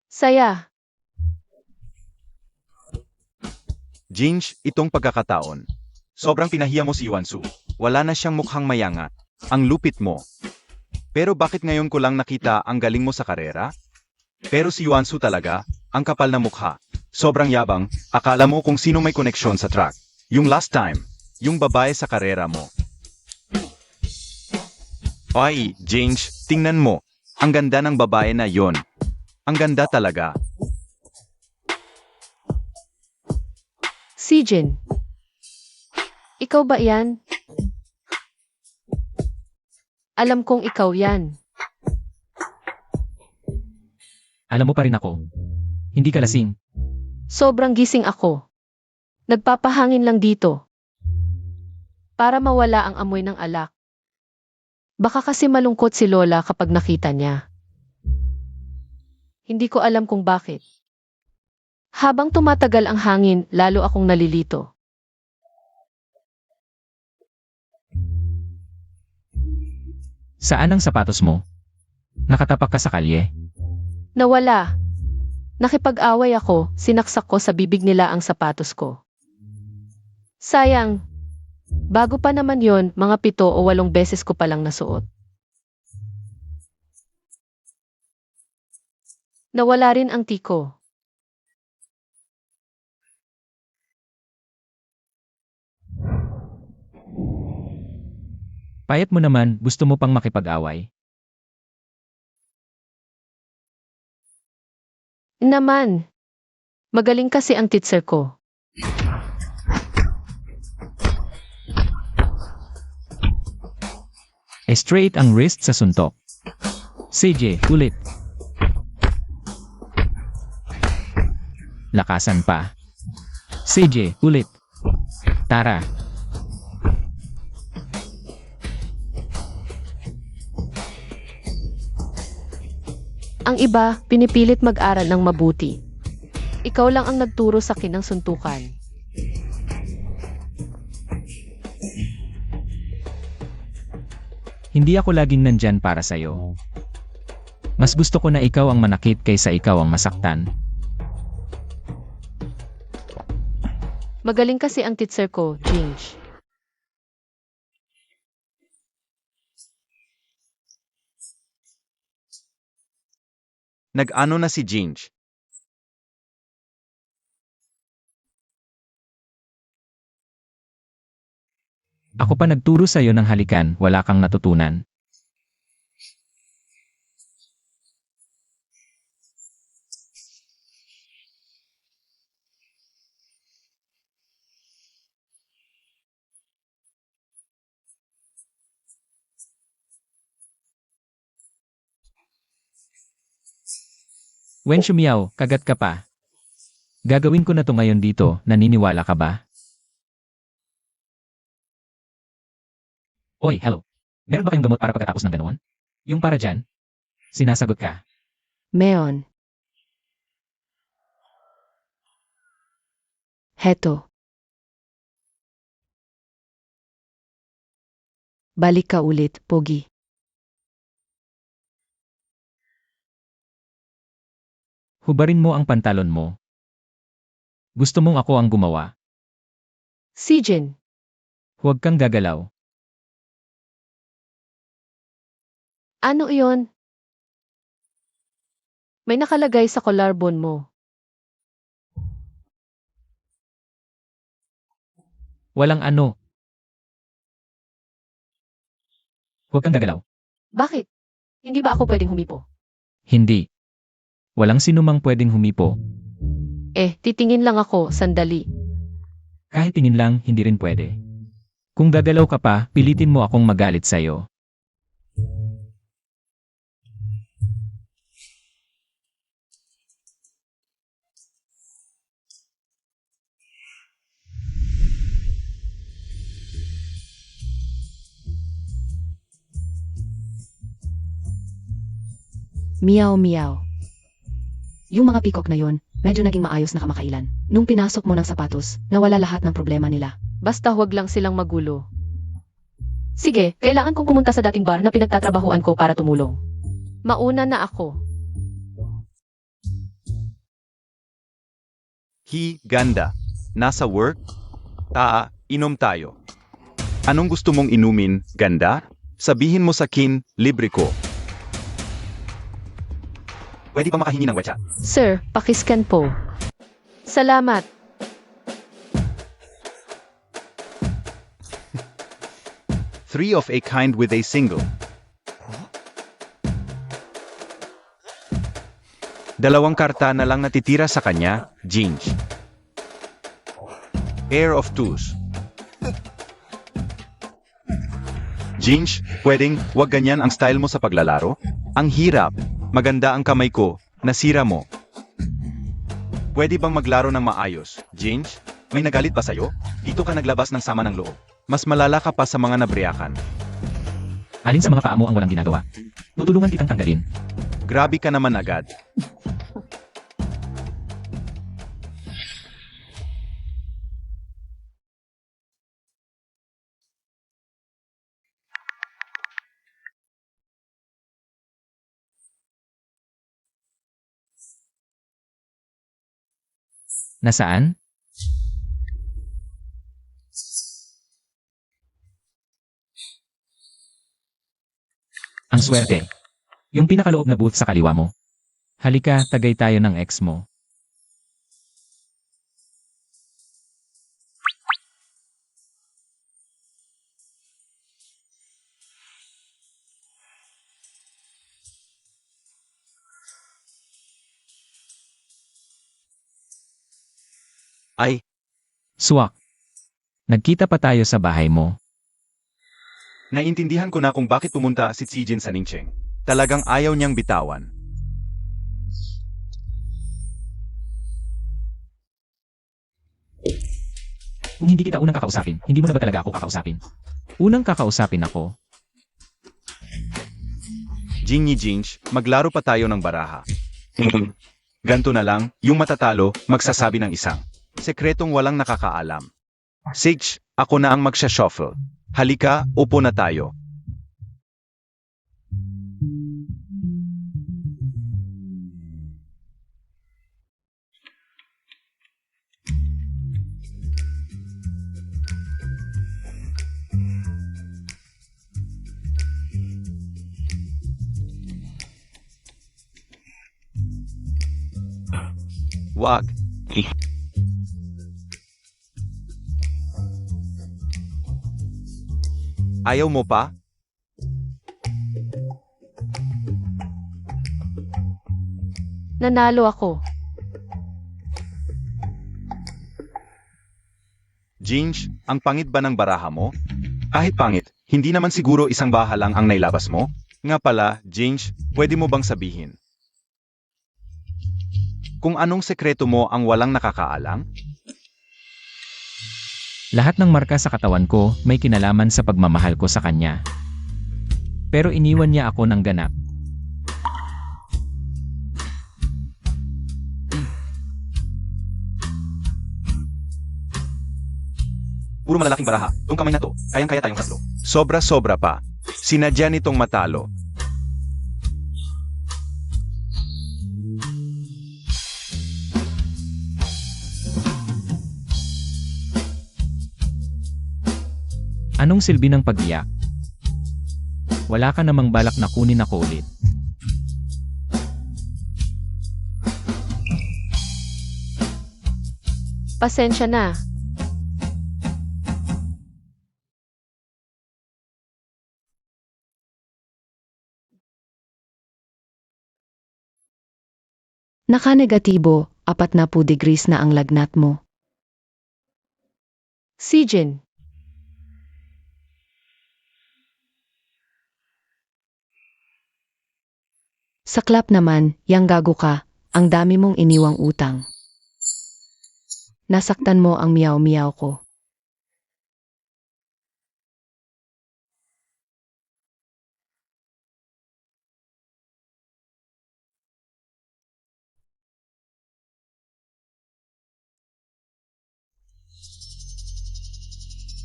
Saya.
Ginge, itong pagkakataon. Sobrang pinahiya mo si Yuansu. Wala na siyang mukhang mayanga. Ang lupit mo. Pero bakit ngayon ko lang nakita ang galing mo sa karera? Pero si Yuansu talaga, ang kapal na mukha. Sobrang yabang, akala mo kung sino may koneksyon sa track. Yung last time, yung babae sa karera mo. Ay, James, tingnan mo. Ang ganda ng babae na yon. Ang ganda talaga.
Si Jin. Ikaw ba yan? Alam kong ikaw yan.
Alam mo pa rin ako. Hindi ka lasing.
Sobrang gising ako. Nagpapahangin lang dito. Para mawala ang amoy ng alak. Baka kasi malungkot si Lola kapag nakita niya. Hindi ko alam kung bakit. Habang tumatagal ang hangin, lalo akong nalilito.
Saan ang sapatos mo? Nakatapak ka sa kalye.
Nawala. Nakipag-away ako, sinaksak ko sa bibig nila ang sapatos ko. Sayang. Bago pa naman yon, mga 7 o 8 beses ko palang nasuot. Nawala rin ang tiko.
Payat mo naman, gusto mo pang makipag-away.
Naman. Magaling kasi ang teacher ko.
Straight ang wrist sa suntok. CJ, ulit. Lakasan pa. CJ, ulit. Tara.
Ang iba, pinipilit mag-aral ng mabuti. Ikaw lang ang nagturo sa akin ng suntukan.
Hindi ako laging nandyan para sa'yo. Mas gusto ko na ikaw ang manakit kaysa ikaw ang masaktan.
Magaling kasi ang teacher ko, Ginge.
Nag-ano na si Ginge?
Ako pa nagturo sa'yo ng halikan, wala kang natutunan. Wen Shumiao, kagat ka pa. Gagawin ko na to ngayon dito, naniniwala ka ba? Oy, hello. Meron ba kayong gamot para pagkatapos ng ganoon? Yung para dyan? Sinasagot ka.
Meon. Heto. Balik ka ulit, Pogi.
Hubarin mo ang pantalon mo. Gusto mong ako ang gumawa.
Si Jin.
Huwag kang gagalaw.
Ano iyon? May nakalagay sa collarbone mo.
Walang ano. Huwag kang gagalaw.
Bakit? Hindi ba ako pwedeng humipo?
Hindi. Walang sinumang pwedeng humipo.
Titingin lang ako, sandali.
Kahit tingin lang, hindi rin pwede. Kung gagalaw ka pa, pilitin mo akong magalit sa'yo.
Meow meow. Yung mga pikok na yon, medyo naging maayos na kamakailan. Nung pinasok mo ng sapatos, nawala lahat ng problema nila.
Basta huwag lang silang magulo. Sige, kailangan kong pumunta sa dating bar na pinagtatrabahuan ko para tumulong. Mauna na ako.
Ganda. Nasa work? Inom tayo. Anong gusto mong inumin, ganda? Sabihin mo sa kin, libre ko. Pwede ba makahingi ng wetsa?
Sir, pakiscan po. Salamat.
Three of a kind with a single. Dalawang karta na lang natitira sa kanya, Ginge. Pair of twos. Ginge, pwedeng wag ganyan ang style mo sa paglalaro? Ang hirap. Maganda ang kamay ko. Nasira mo. Pwede bang maglaro ng maayos, Ginge? May nagalit ba sa'yo? Dito ka naglabas ng sama ng loob. Mas malala ka pa sa mga nabriyakan.
Alin sa mga paa mo ang walang ginagawa? Tutulungan kitang tanggalin.
Grabe ka naman agad.
Nasaan? Ang swerte. Yung pinakaloob na booth sa kaliwa mo. Halika, tagay tayo ng ex mo.
Ay,
Swak. Nagkita pa tayo sa bahay mo.
naintindihan ko na kung bakit pumunta si Zijin sa Ningcheng. Talagang ayaw niyang bitawan.
Kung hindi kita unang kakausapin, hindi mo na ba talaga ako kakausapin? Unang kakausapin ako.
Jingy Jinch, maglaro pa tayo ng baraha. Ganto na lang, yung matatalo, magsasabi ng isang sekretong walang nakakaalam. Sage, ako na ang magsha-shuffle. Halika, upo na tayo. Wag. Ayaw mo pa?
Nanalo ako.
Ginge, ang pangit ba ng baraha mo? Kahit pangit, hindi naman siguro isang baha lang ang nailabas mo? Nga pala, Ginge, pwede mo bang sabihin? Kung anong sekreto mo ang walang nakakaalam?
Lahat ng marka sa katawan ko may kinalaman sa pagmamahal ko sa kanya. Pero iniwan niya ako ng ganap.
Puro malalaking baraha. Itong kamay na to, kayang-kaya tayong tatlo. Sobra-sobra pa. Sinadya nitong matalo.
Anong silbi ng pag-iyak? Wala ka namang balak na kunin ako ulit.
Pasensya na.
Naka-negatibo, 40 degrees na ang lagnat mo.
Sijin.
Saklap naman, yang gago ka, ang dami mong iniwang utang. Nasaktan mo ang miyaw-miyaw ko.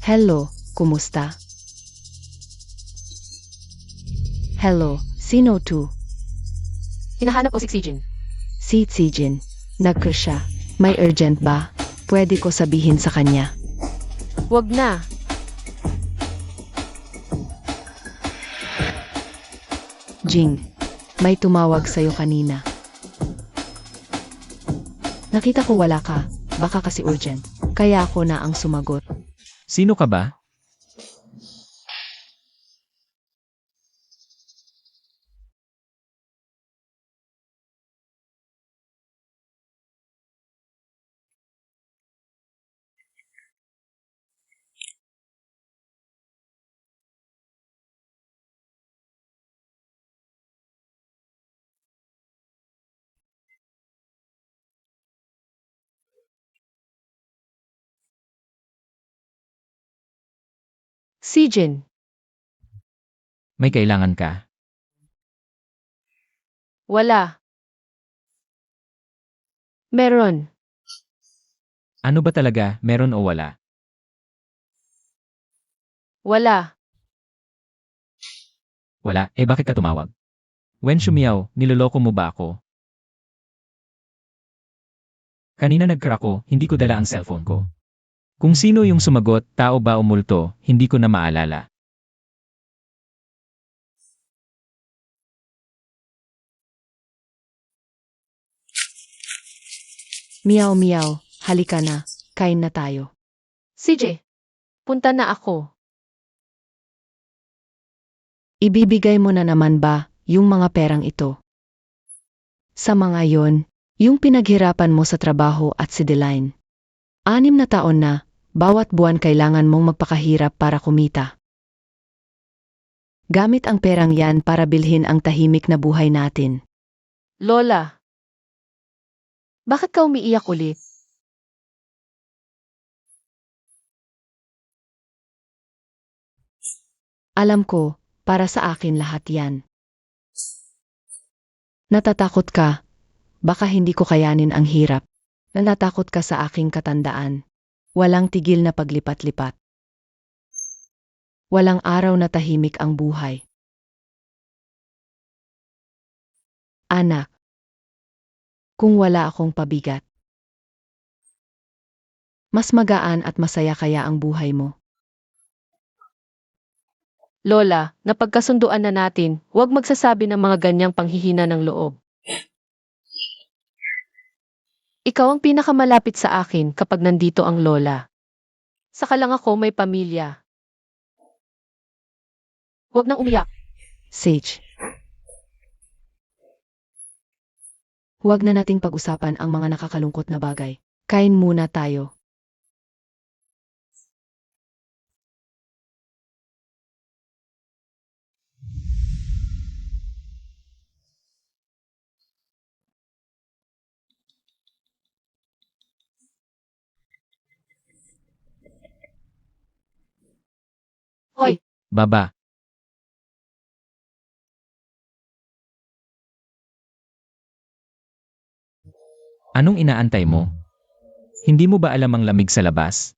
Hello, kumusta? Hello, sino to?
Hinahanap ko si Sijin.
Si Zijin. Nag-crush siya. May urgent ba? Pwede ko sabihin sa kanya.
Wag na.
Jing, may tumawag sa'yo kanina. Nakita ko wala ka. Baka kasi urgent. Kaya ako na ang sumagot.
Sino ka ba?
Si Jin.
May kailangan ka?
Wala. Meron.
Ano ba talaga, meron o wala?
Wala.
Wala, bakit ka tumawag? Wen Shumiao, niloloko mo ba ako? Kanina nag-crack ko, hindi ko dala ang cellphone ko. Kung sino yung sumagot, tao ba o multo, hindi ko na maalala.
Meow meow, halika na. Kain na tayo.
CJ. Punta na ako.
Ibibigay mo na naman ba yung mga perang ito? Sa mga yon, yung pinaghirapan mo sa trabaho at si Delaine. 6 na taon na, bawat buwan kailangan mong magpakahirap para kumita. Gamit ang perang yan para bilhin ang tahimik na buhay natin.
Lola. Bakit ka umiiyak ulit?
Alam ko, para sa akin lahat yan. Natatakot ka. Baka hindi ko kayanin ang hirap. Natatakot ka sa aking katandaan. Walang tigil na paglipat-lipat. Walang araw na tahimik ang buhay. Anak, kung wala akong pabigat, mas magaan at masaya kaya ang buhay mo.
Lola, napagkasunduan na natin, huwag magsasabi ng mga ganyang panghihina ng loob. Ikaw ang pinakamalapit sa akin kapag nandito ang lola. Saka lang ako may pamilya. Huwag nang umiyak.
Sage. Huwag na nating pag-usapan ang mga nakakalungkot na bagay. Kain muna tayo.
Hoy,
Baba, anong inaantay mo? Hindi mo ba alam ang lamig sa labas?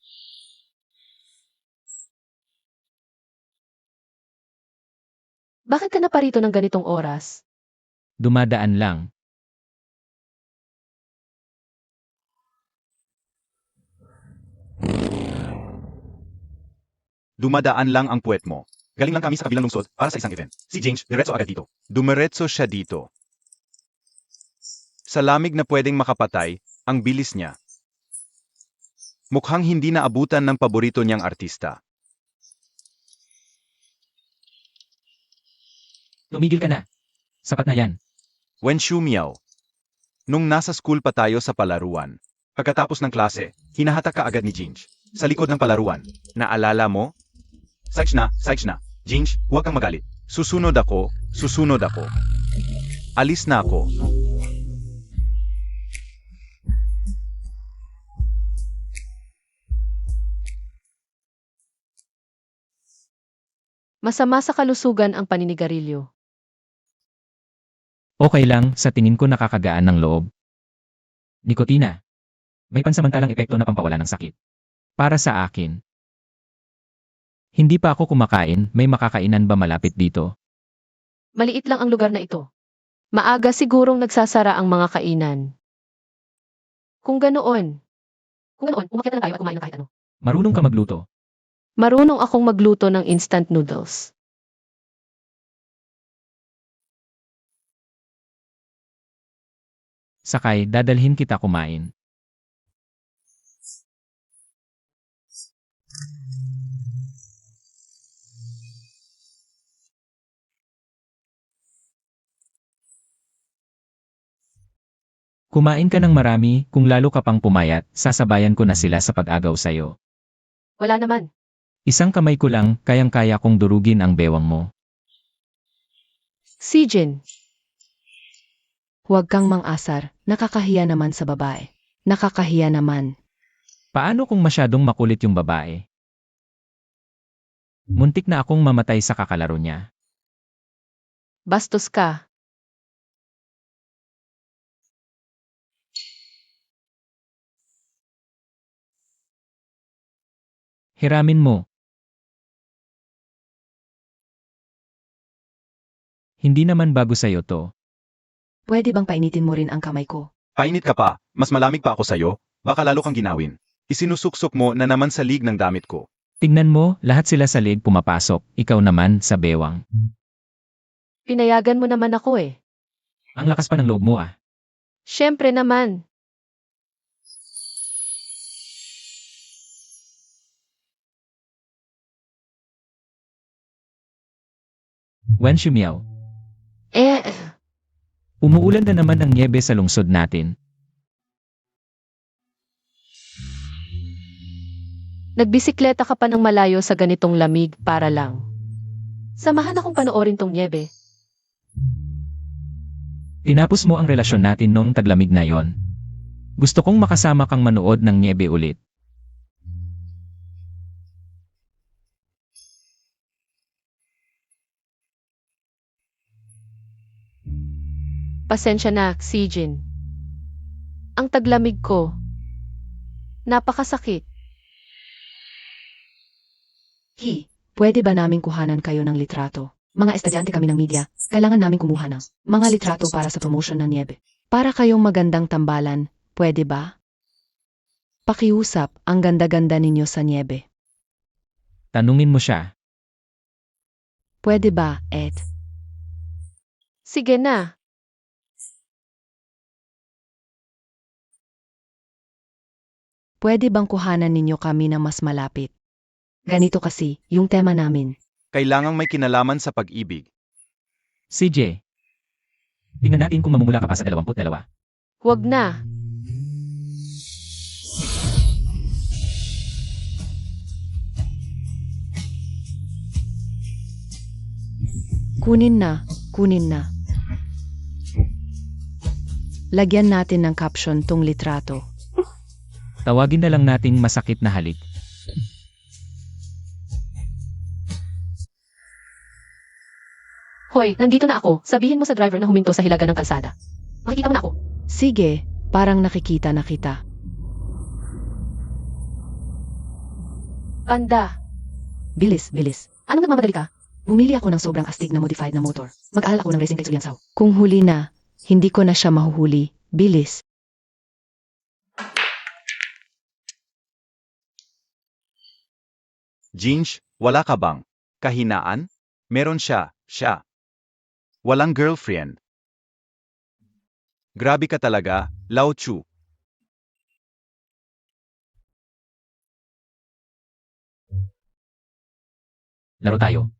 bakit ka na parito ng ganitong oras?
Dumadaan lang.
Dumadaan lang ang puwet mo. Galing lang kami sa kabilang lungsod para sa isang event. Si James, diretso agad dito. Dumiretso siya dito. Sa lamig na pwedeng makapatay, ang bilis niya. Mukhang hindi naabutan ng paborito niyang artista.
Tumigil ka na. Sapat na yan.
Wen Shumiao. Nung nasa school pa tayo sa palaruan, pagkatapos ng klase, hinahatak ka agad ni Jinj. Sa likod ng palaruan, naalala mo? Sides na. Jinj, huwag kang magalit. Susunod ako. Alis na ako.
Masama sa kalusugan ang paninigarilyo.
Okay lang, sa tingin ko nakakagaan ng loob. Nikotina. May pansamantalang epekto na pampawala ng sakit. Para sa akin. Hindi pa ako kumakain, may makakainan ba malapit dito?
Maliit lang ang lugar na ito. Maaga sigurong nagsasara ang mga kainan. Kung ganoon, umakyat na tayo at kumain ng kahit ano.
Marunong ka magluto.
Marunong akong magluto ng instant noodles.
Sakay, dadalhin kita kumain. Kumain ka ng marami, kung lalo ka pang pumayat, sasabayan ko na sila sa pag-agaw sa'yo.
Wala naman.
Isang kamay ko lang, kayang-kaya kong durugin ang bewang mo.
Si Jin,
Huwag kang mang-asar, nakakahiya naman sa babae. Nakakahiya naman.
Paano kung masyadong makulit yung babae? Muntik na akong mamatay sa kakalaro niya.
bastos ka.
Hiramin mo. Hindi naman bago sa'yo to.
Pwede bang painitin mo rin ang kamay ko?
Painit ka pa, mas malamig pa ako sa'yo, baka lalo kang ginawin. Isinusuksok mo na naman sa lig ng damit ko.
Tignan mo, lahat sila sa leg pumapasok, ikaw naman sa bewang.
Pinayagan mo naman ako eh.
Ang lakas pa ng loob mo ah.
Siyempre naman.
Wen Shumiao,
Eh,
umuulan na naman ng nyebe sa lungsod natin.
nagbisikleta ka pa ng malayo sa ganitong lamig para lang. Samahan akong panoorin tong nyebe.
Tinapos mo ang relasyon natin noong taglamig na yon. Gusto kong makasama kang manood ng nyebe ulit.
Pasensya na, si Jin. Ang taglamig ko. Napakasakit.
Hi, pwede ba naming kuhanan kayo ng litrato? Mga estudyante kami ng media, kailangan namin kumuha ng mga litrato para sa promotion ng niebe. Para kayong magandang tambalan, pwede ba? Pakiusap, ang ganda-ganda ninyo sa niebe.
Tanungin mo siya.
Pwede ba, Ed?
Sige na.
Pwede bang kuhanan ninyo kami ng mas malapit? Ganito kasi, yung tema namin.
Kailangang may kinalaman sa pag-ibig.
CJ. Tingnan natin kung mamumula ka pa sa 22.
Huwag na.
Kunin na, kunin na. Lagyan natin ng caption tong litrato.
Tawagin na lang nating masakit na halik.
Hoy, nandito na ako. Sabihin mo sa driver na huminto sa hilaga ng kalsada. Makikita mo na ako.
Sige, parang nakikita na kita.
Panda.
Bilis, bilis.
Anong nagmamadali ka?
Bumili ako ng sobrang astig na modified na motor. Mag-aalala ako ng racing kay Sulyansaw. Kung huli na, hindi ko na siya mahuhuli. Bilis.
Ginge, wala ka bang kahinaan? Meron siya. Walang girlfriend. Grabe ka talaga, Lao Chu.
Laro tayo.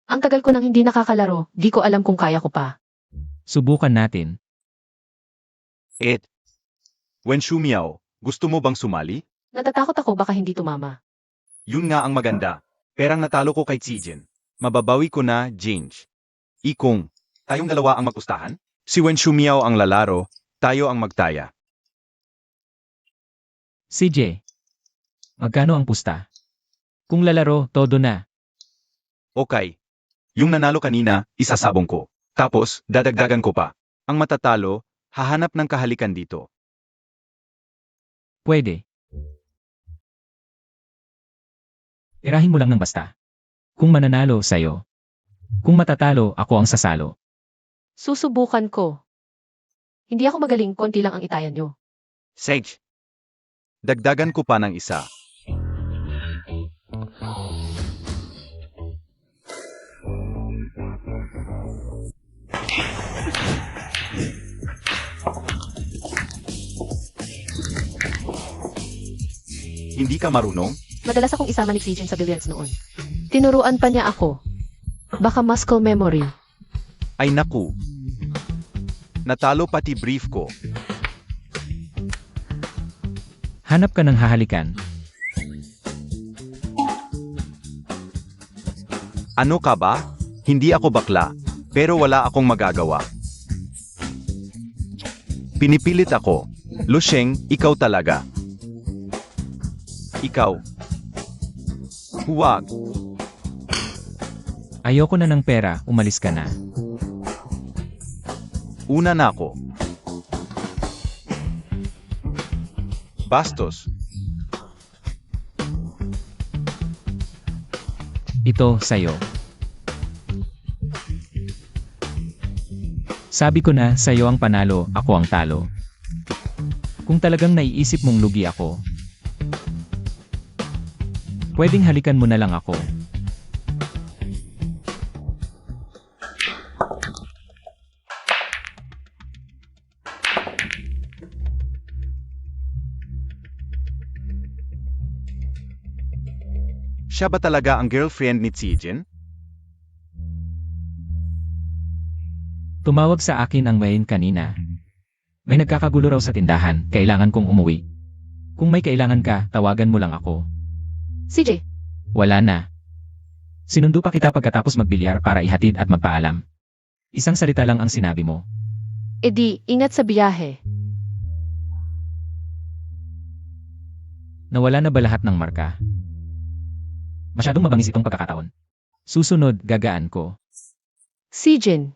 Ang tagal ko nang hindi nakakalaro, di ko alam kung kaya ko pa.
Subukan natin.
Wen Shumiao, gusto mo bang sumali?
Natatakot ako baka hindi tumama.
Yun nga ang maganda. Perang natalo ko kay Zijin. Mababawi ko na, Ginge. Ikong, tayong dalawa ang magpustahan? Si Wen Shumiao ang lalaro, tayo ang magtaya.
CJ. Magkano ang pusta? Kung lalaro, todo na.
Okay. Yung nanalo kanina, isasabong ko. Tapos, dadagdagan ko pa. Ang matatalo, hahanap ng kahalikan dito.
Pwede. Tirahin mo lang ng basta. Kung mananalo, sa'yo. Kung matatalo, ako ang sasalo.
Susubukan ko. Hindi ako magaling, konti lang ang itayan nyo.
Sage. Dagdagan ko pa ng isa. Hindi ka marunong?
Madalas akong isama ni Sijin sa billiards noon. Tinuruan pa niya ako. Baka muscle memory.
Ay naku. Natalo pati brief ko.
Hanap ka ng hahalikan.
Ano ka ba? Hindi ako bakla, pero wala akong magagawa. Pinipilit ako. Lusheng, ikaw talaga. Ikaw. Huwag.
Ayoko na ng pera, umalis ka na.
Una na ako. Bastos.
Ito, sayo. Sabi ko na, sayo ang panalo, ako ang talo. Kung talagang naiisip mong lugi ako, pwedeng halikan mo na lang ako.
Siya ba talaga ang girlfriend ni Zijin?
Tumawag sa akin ang Wayne kanina. May nagkakagulo raw sa tindahan, kailangan kong umuwi. Kung may kailangan ka, tawagan mo lang ako.
CJ,
Wala na. Sinundo pa kita pagkatapos magbilyar para ihatid at magpaalam. Isang salita lang ang sinabi mo.
Edi, ingat sa biyahe.
Nawala na ba lahat ng marka? Masyadong mabangis itong pagkakataon. Susunod, gagaan ko.
Sijin.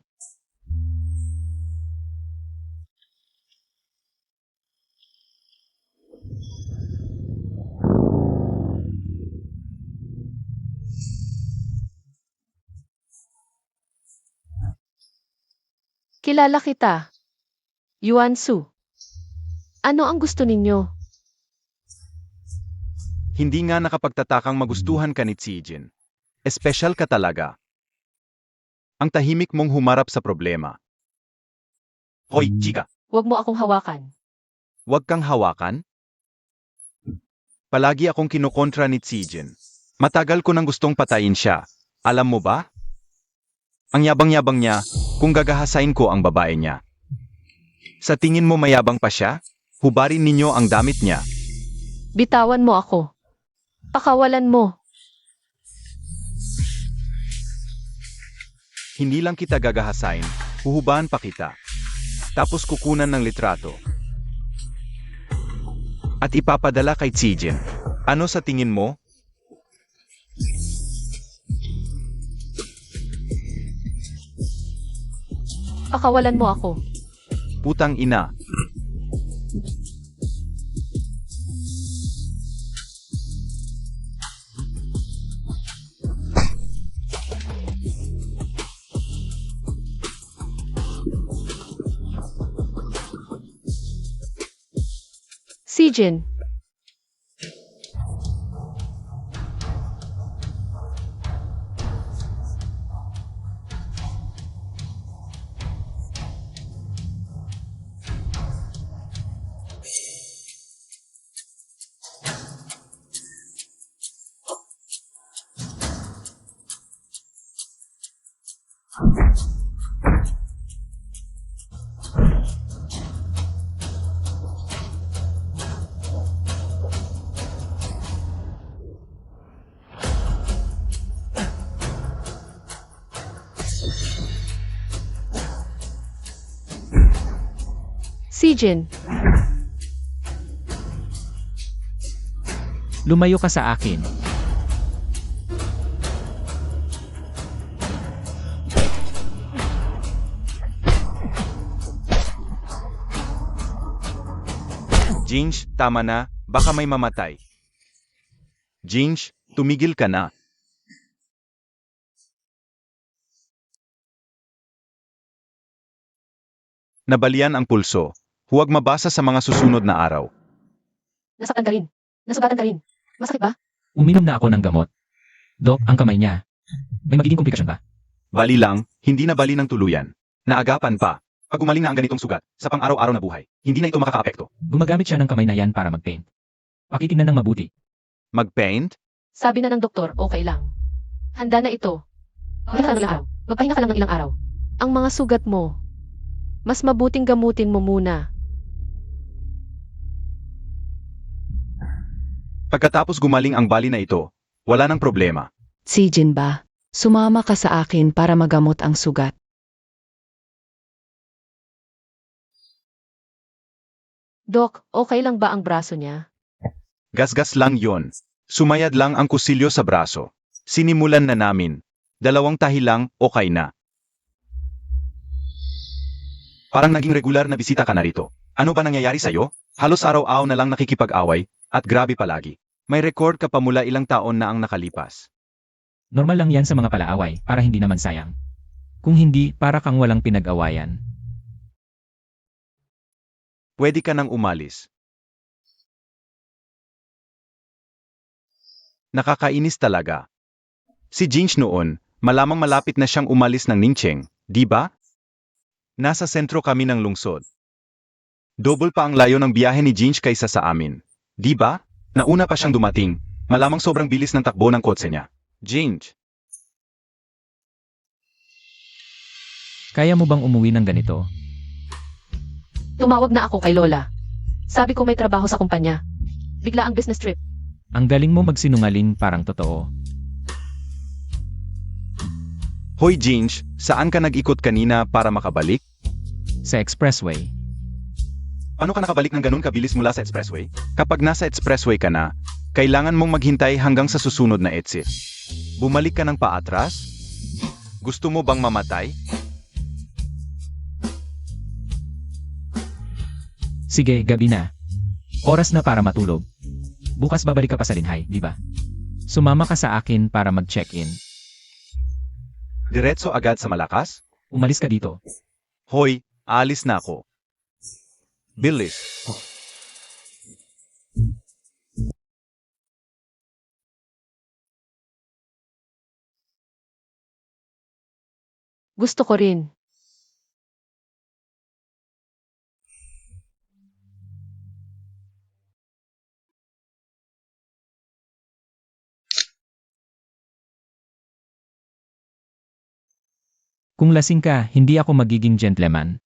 Kilala kita. Yuan Su. Ano ang gusto ninyo?
Hindi nga nakapagtatakang magustuhan ka ni Zijin. Espesyal ka talaga. Ang tahimik mong humarap sa problema. Hoy, chika,
Huwag mo akong hawakan.
huwag kang hawakan. Palagi akong kinukontra ni Zijin. Matagal ko nang gustong patayin siya. Alam mo ba? Ang yabang-yabang niya kung gagahasain ko ang babae niya. Sa tingin mo mayabang pa siya? Hubarin ninyo ang damit niya.
Bitawan mo ako. Pakawalan mo.
Hindi lang kita gagahasain, huhubahan pa kita. Tapos kukunan ng litrato. At ipapadala kay Zijin. Ano sa tingin mo?
Pakawalan mo ako.
Putang ina.
Sijin. Sijin.
Lumayo ka sa akin.
Jinx, tama na, baka may mamatay. Jinx, tumigil ka na. Nabalian ang pulso. Huwag mabasa sa mga susunod na araw.
nasaktan ka rin. Nasugatan ka rin. Masakit ba?
Uminom na ako ng gamot. Dok, ang kamay niya. May magiging komplikasyon ba?
Bali lang, hindi na bali ng tuluyan. Naagapan pa. Pag umaling na ang ganitong sugat, sa pang-araw-araw na buhay, hindi na ito makakaapekto.
Gumagamit siya ng kamay na yan para mag-paint. Pakitignan ng mabuti.
Mag-paint?
Sabi na ng doktor, okay lang. Handa na ito.
Magpahinga ka ng ilang araw. Magpahinga ka lang ng ilang araw.
Ang mga sugat mo, mas mabuting gamutin mo muna.
Pagkatapos gumaling ang bali na ito, wala nang problema.
Si Jin ba? Sumama ka sa akin para magamot ang sugat.
Dok, okay lang ba ang braso niya?
Gasgas lang yon. Sumayad lang ang kusilyo sa braso. Sinimulan na namin. 2 tahi lang, okay na. Parang naging regular na bisita ka na rito. Ano ba nangyayari sa'yo? Halos araw-araw na lang nakikipag-away, at grabe palagi. May record ka pa mula ilang taon na ang nakalipas.
Normal lang yan sa mga palaaway, para hindi naman sayang. Kung hindi, para kang walang pinag-awayan.
Pwede ka nang umalis. Nakakainis talaga. Si Jinx noon, malamang malapit na siyang umalis ng Ningcheng, di ba? Nasa sentro kami ng lungsod. Double pa ang layo ng biyahe ni Jinx kaysa sa amin. Di ba? Nauna pa siyang dumating, malamang sobrang bilis ng takbo ng kotse niya. Jinx,
Kaya mo bang umuwi ng ganito?
Tumawag na ako kay Lola. Sabi ko may trabaho sa kumpanya. Bigla ang business trip.
Ang galing mo magsinungaling parang totoo.
Hoy Jinx, saan ka nag-ikot kanina para makabalik?
Sa expressway.
Paano ka nakabalik ng ganun kabilis mula sa expressway? Kapag nasa expressway ka na, kailangan mong maghintay hanggang sa susunod na exit. Bumalik ka ng paatras? Gusto mo bang mamatay?
Sige, gabi na. Oras na para matulog. Bukas babalik ka pa sa Linhay, di ba? Sumama ka sa akin para mag-check-in.
Diretso agad sa Malakas?
Umalis ka dito.
Hoy, alis na ako. Bilis.
Gusto ko rin.
Kung lasing ka, hindi ako magiging gentleman.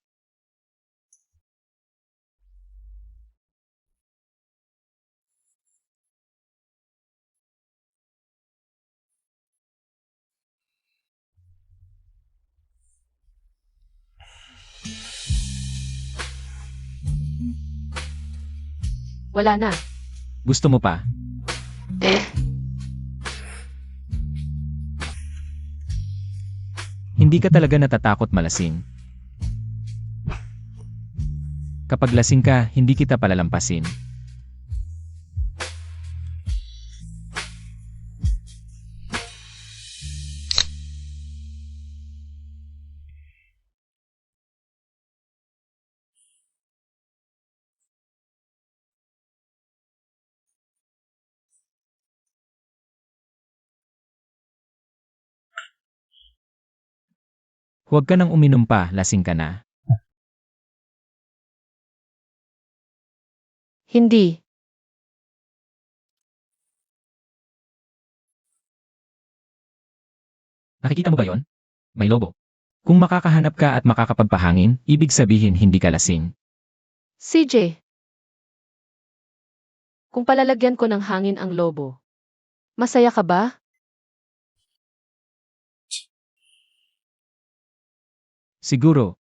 Wala na.
Gusto mo pa? Hindi ka talaga natatakot malasing. Kapag lasing ka, hindi kita palalampasin. Huwag ka nang uminom pa, lasing ka na.
Hindi.
Nakikita mo ba yon? May lobo. Kung makakahanap ka at makakapagpahangin, ibig sabihin hindi ka lasing.
CJ. Kung palalagyan ko ng hangin ang lobo, masaya ka ba?
Siguro.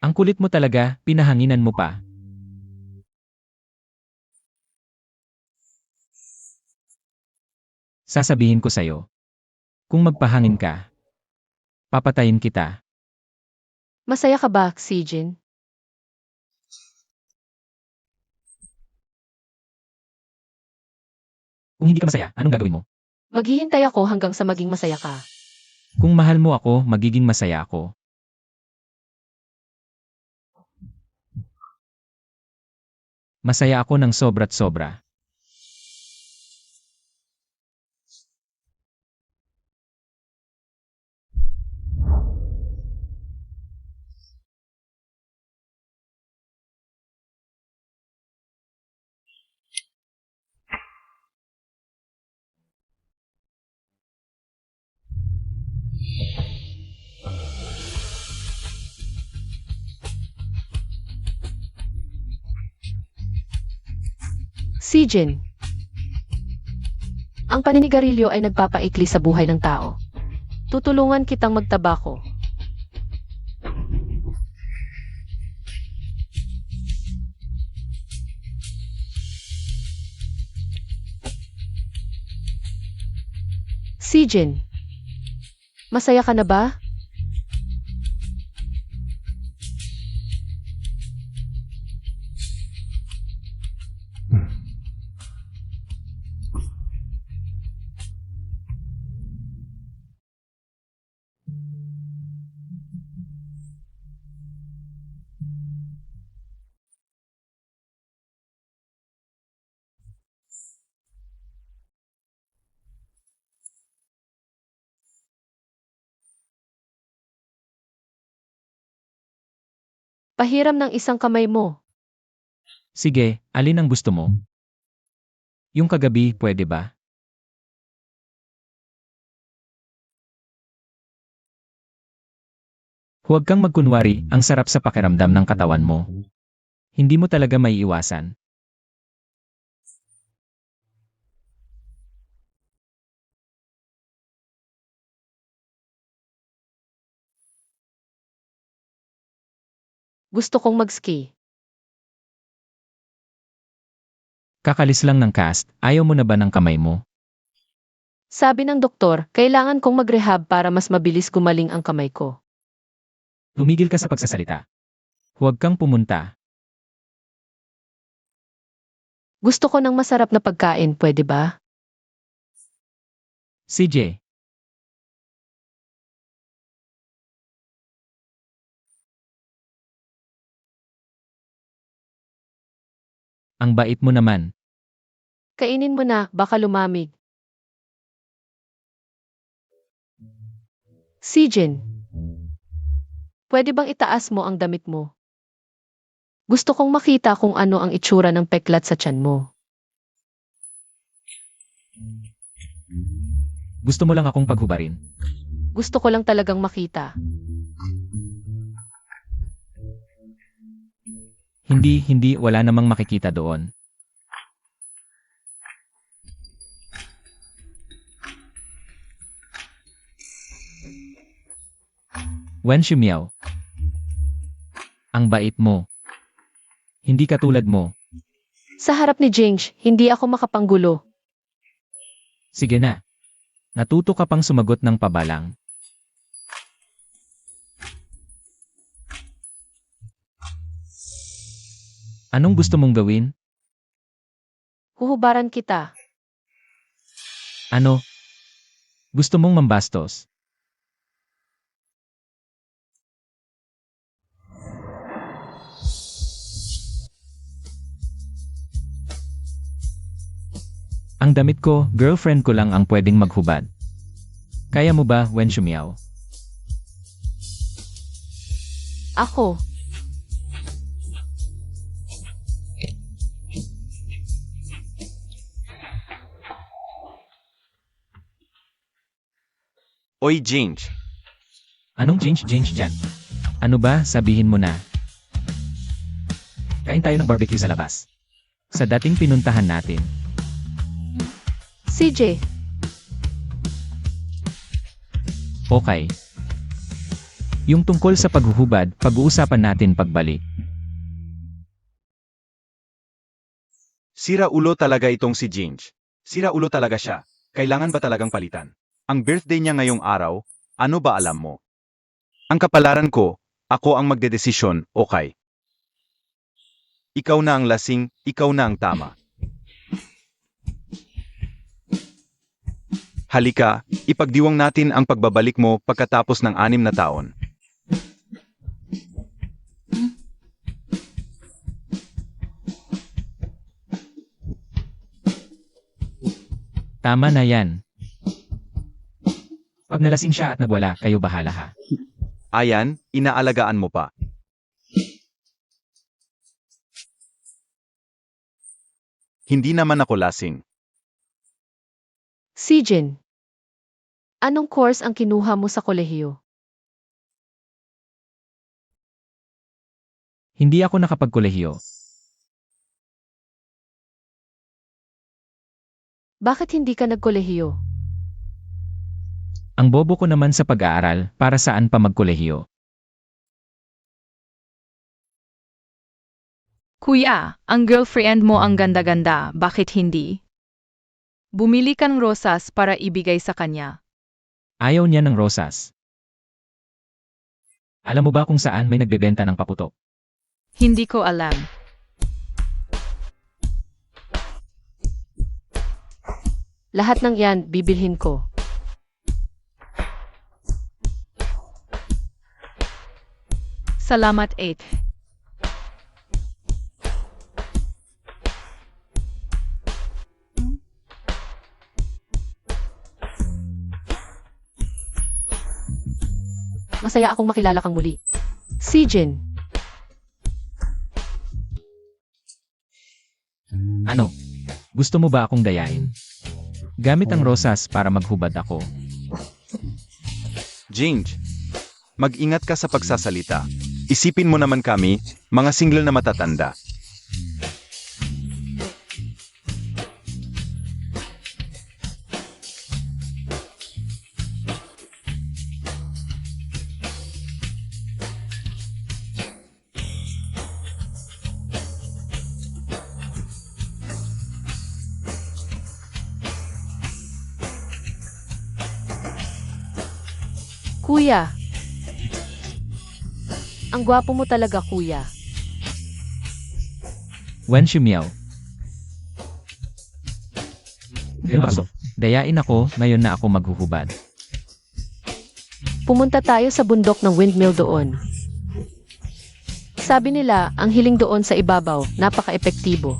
Ang kulit mo talaga, pinahanginan mo pa. Sasabihin ko sa'yo. Kung magpahangin ka, papatayin kita.
Masaya ka ba, Xijin?
Kung hindi ka masaya, anong gagawin mo?
Maghihintay ako hanggang sa maging masaya ka.
Kung mahal mo ako, magiging masaya ako. Masaya ako ng sobra't sobra.
Si Jin. Ang paninigarilyo ay nagpapaikli sa buhay ng tao. Tutulungan kitang magtabako. Si Jin. Masaya ka na ba? Pahiram ng isang kamay mo.
Sige, alin ang gusto mo? Yung kagabi, pwede ba? Huwag kang magkunwari, ang sarap sa pakiramdam ng katawan mo. Hindi mo talaga may iwasan.
Gusto kong mag-ski.
Kakalis lang ng cast, ayaw mo na ba ng kamay mo?
Sabi ng doktor, kailangan kong mag-rehab para mas mabilis gumaling ang kamay ko.
Tumigil ka sa pagsasalita. Huwag kang pumunta.
Gusto ko ng masarap na pagkain, pwede ba?
CJ. Ang bait mo naman.
Kainin mo na, baka lumamig. Si Jin. Pwede bang itaas mo ang damit mo? Gusto kong makita kung ano ang itsura ng peklat sa tiyan mo.
Gusto mo lang akong paghubarin.
Gusto ko lang talagang makita.
Hindi, wala namang makikita doon. Wen Shumiao. Ang bait mo. Hindi katulad mo.
Sa harap ni Jinx, hindi ako makapanggulo.
Sige na. Natuto ka pang sumagot ng pabalang. Anong gusto mong gawin?
Huhubaran kita.
Ano? Gusto mong mambastos? Ang damit ko, girlfriend ko lang ang pwedeng maghubad. Kaya mo ba, Wen Shumiao?
Ako.
Oy, Jinx.
Anong jinx dyan? Ano ba, sabihin mo na. Kain tayo ng barbecue sa labas. Sa dating pinuntahan natin.
CJ.
Okay. Yung tungkol sa paghuhubad, pag-uusapan natin pagbalik.
Sira ulo talaga itong si Jinx. Sira ulo talaga siya. Kailangan ba talagang palitan? Ang birthday niya ngayong araw, ano ba alam mo? Ang kapalaran ko, ako ang magdedesisyon, okay? Ikaw na ang lasing, ikaw na ang tama. Halika, ipagdiwang natin ang pagbabalik mo pagkatapos ng 6 na taon.
Tama na yan. Pag nalasing siya at nagwala, kayo bahala ha.
Ayan, inaalagaan mo pa. Hindi naman ako lasing.
Si Jin. Anong course ang kinuha mo sa kolehiyo?
Hindi ako nakapagkolehiyo.
Bakit hindi ka nagkolehiyo?
Ang bobo ko naman sa pag-aaral, para saan pa magkolehiyo?
Kuya, ang girlfriend mo ang ganda-ganda, bakit hindi? Bumili ka ng rosas para ibigay sa kanya.
Ayaw niya ng rosas. Alam mo ba kung saan may nagbebenta ng paputok?
Hindi ko alam.
Lahat ng yan, bibilhin ko.
Salamat, 8.
Masaya akong makilala kang muli. Si Jin.
Ano? Gusto mo ba akong dayain? Gamit ang rosas para maghubad ako.
Ginge, mag-ingat ka sa pagsasalita. Isipin mo naman kami, mga single na matatanda.
Kuya. Ang gwapo mo talaga, kuya.
Wen Shumiao. Dayain ako, ngayon na ako maghuhubad.
Pumunta tayo sa bundok ng windmill doon. Sabi nila, ang hiling doon sa ibabaw, napaka-epektibo.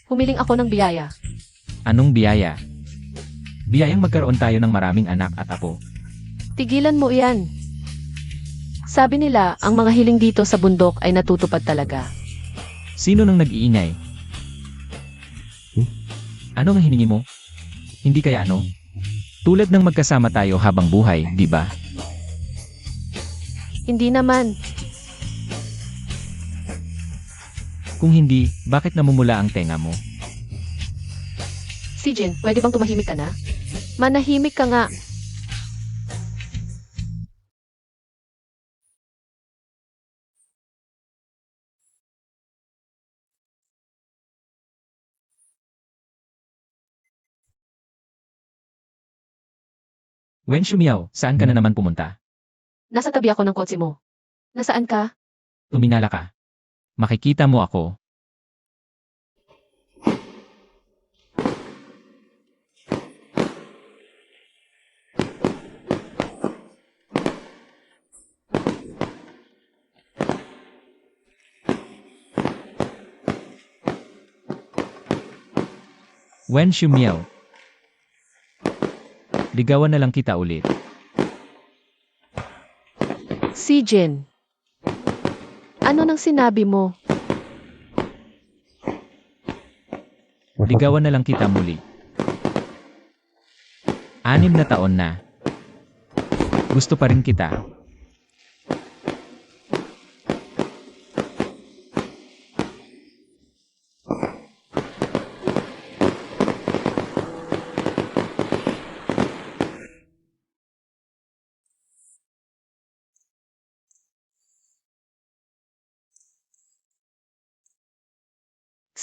Humiling ako ng biyaya.
Anong biyaya? Biyayang magkaroon tayo ng maraming anak at apo.
Tigilan mo iyan. Sabi nila, ang mga hiling dito sa bundok ay natutupad talaga.
Sino nang nag-iingay? Ano ang hiningi mo? Hindi kaya ano? Tulad ng magkasama tayo habang buhay, di ba?
Hindi naman.
Kung hindi, bakit namumula ang tenga mo?
Si Jin, pwede bang tumahimik ka na? Manahimik ka nga.
Wen Shumiao, saan ka na naman pumunta?
Nasa tabi ako ng kotse mo. Nasaan ka?
Tuminala ka. Makikita mo ako. Wen Shumiao. Ligawan na lang kita ulit.
Si Jin. Ano nang sinabi mo?
Ligawan na lang kita muli. 6 na taon na. Gusto pa rin kita.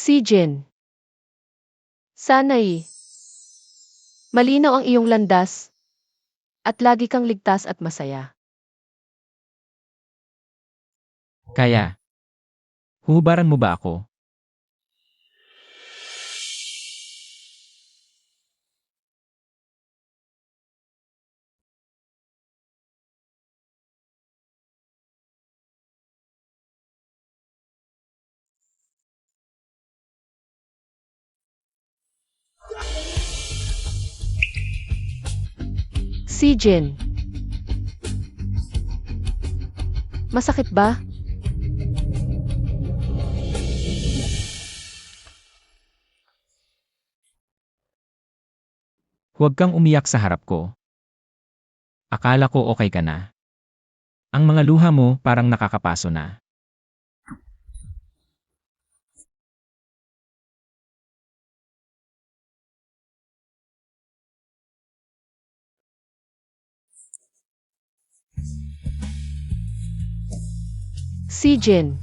Si Jin. Sana'y malinaw ang iyong landas at lagi kang ligtas at masaya.
Kaya, huhubaran mo ba ako?
Si Jin. Masakit ba?
Huwag kang umiyak sa harap ko. Akala ko okay ka na. Ang mga luha mo parang nakakapaso na.
Si Jin,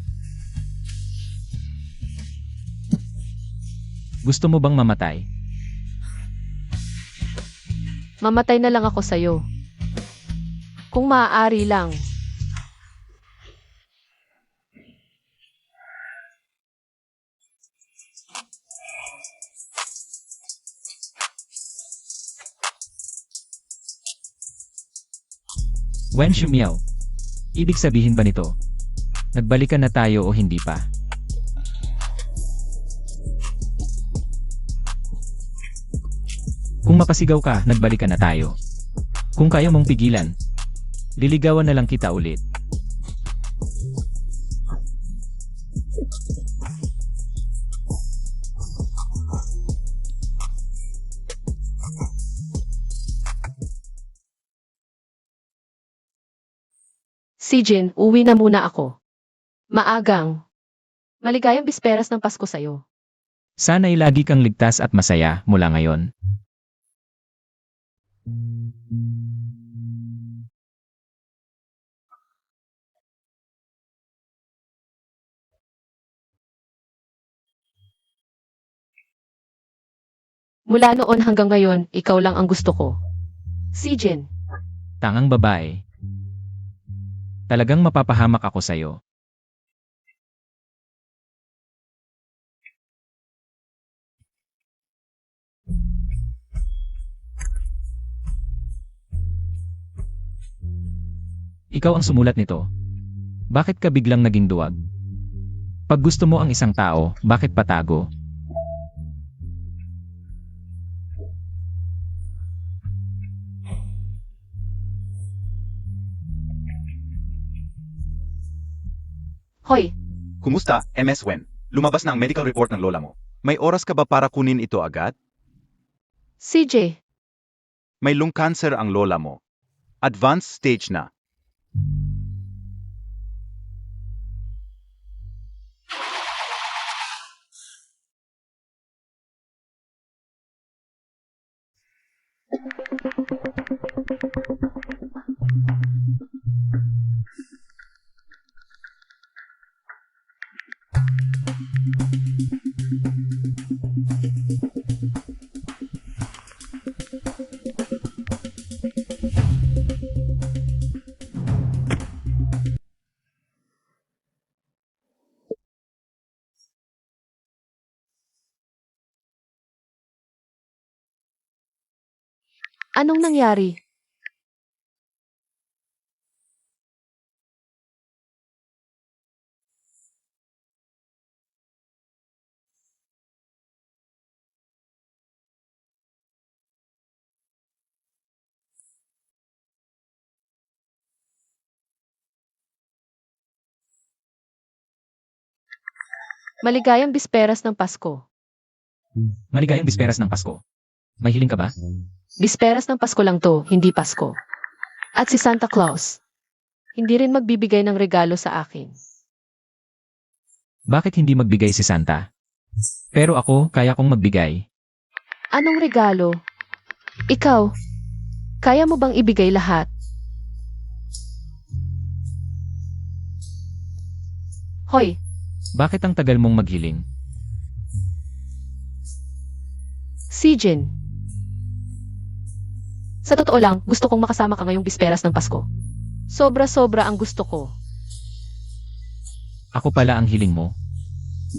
Gusto mo bang mamatay?
mamatay na lang ako sa'yo. Kung maaari lang.
Wen Shumiao. Ibig sabihin ba nito? Nagbalikan na tayo o hindi pa? Kung mapasigaw ka, nagbalikan na tayo. Kung kaya mong pigilan, liligawan na lang kita ulit.
Si Jin, uwi na muna ako. Maagang. Maligayang bisperas ng Pasko sa'yo.
Sana'y lagi kang ligtas at masaya mula ngayon.
Mula noon hanggang ngayon, ikaw lang ang gusto ko. Si Jin,
Tangang babae. Talagang mapapahamak ako sa'yo. Ikaw ang sumulat nito. Bakit ka biglang naging duwag? Pag gusto mo ang isang tao, bakit patago?
hoy,
Kumusta, MS Wen? Lumabas na ang medical report ng lola mo. May oras ka ba para kunin ito agad?
CJ,
May lung cancer ang lola mo. Advanced stage na.
anong nangyari? Maligayang bisperas ng Pasko.
Maligayang bisperas ng Pasko. May hiling ka ba?
Bisperas ng Pasko lang to, hindi Pasko. At si Santa Claus, hindi rin magbibigay ng regalo sa akin.
Bakit hindi magbigay si Santa? Pero ako, kaya kong magbigay.
Anong regalo? Ikaw, kaya mo bang ibigay lahat? Hoy,
Bakit ang tagal mong maghiling?
si Jin. Sa totoo lang, gusto kong makasama ka ngayong bisperas ng Pasko. Sobra-sobra ang gusto ko.
Ako pala ang hiling mo.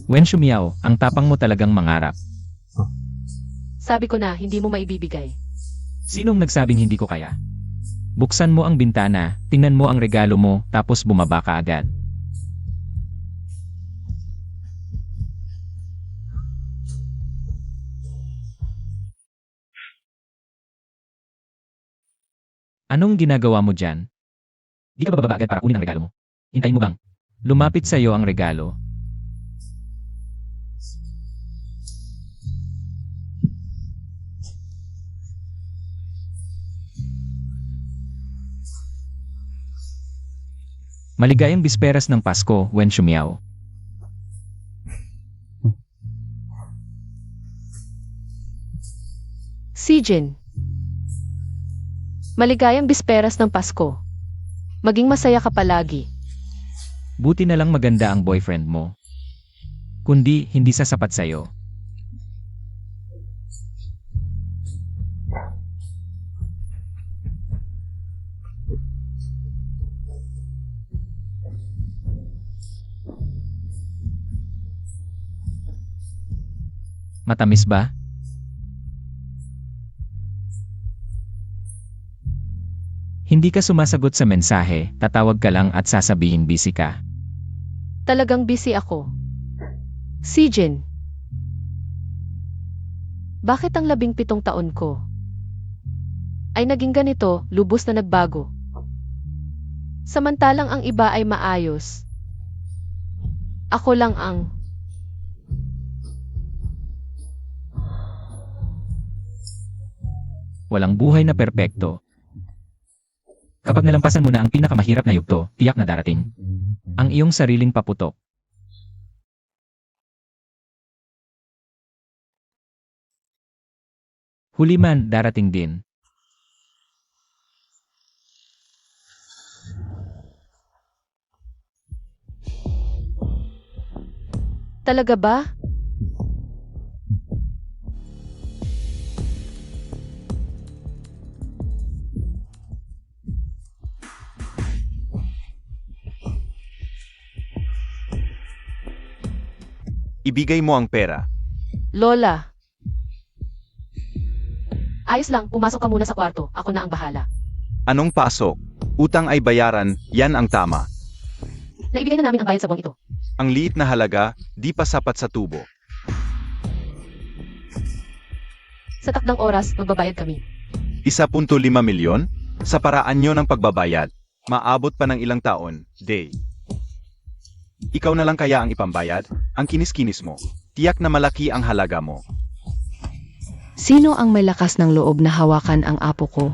Wen Shumiao, ang tapang mo talagang mangarap.
Sabi ko na, hindi mo maibibigay.
Sinong nagsabing hindi ko kaya? Buksan mo ang bintana, tingnan mo ang regalo mo, tapos bumaba ka agad. Anong ginagawa mo dyan? Di ka ba bababa agad para kunin ang regalo mo? Hintayin mo bang? Lumapit sa iyo ang regalo. Maligayang bisperas ng Pasko, Wen Shumiao.
Si Jin. Maligayang bisperas ng Pasko. Maging masaya ka palagi.
Buti na lang maganda ang boyfriend mo. Kundi, hindi sasapat sa'yo. Matamis ba? Hindi ka sumasagot sa mensahe, tatawag ka lang at sasabihin busy ka.
Talagang busy ako. Si Jin. Bakit ang 17 taon ko ay naging ganito, lubos na nagbago? Samantalang ang iba ay maayos. Ako lang ang...
Walang buhay na perpekto. Kapag nalampasan mo na ang pinakamahirap na yugto, tiyak na darating ang iyong sariling paputok. Huli man, darating din.
Talaga ba?
Ibigay mo ang pera.
Lola. Ayos lang, pumasok ka muna sa kwarto. Ako na ang bahala.
Anong pasok? Utang ay bayaran, yan ang tama.
Naibigay na namin ang bayad sa buwang ito.
Ang liit na halaga, di pa sapat sa tubo.
Sa takdang oras, magbabayad kami.
1.5 milyon? Sa paraan nyo ng pagbabayad, maabot pa ng ilang taon, day. Ikaw na lang kaya ang ipambayad? Ang kinis-kinis mo. Tiyak na malaki ang halaga mo.
Sino ang may lakas ng loob na hawakan ang apo ko?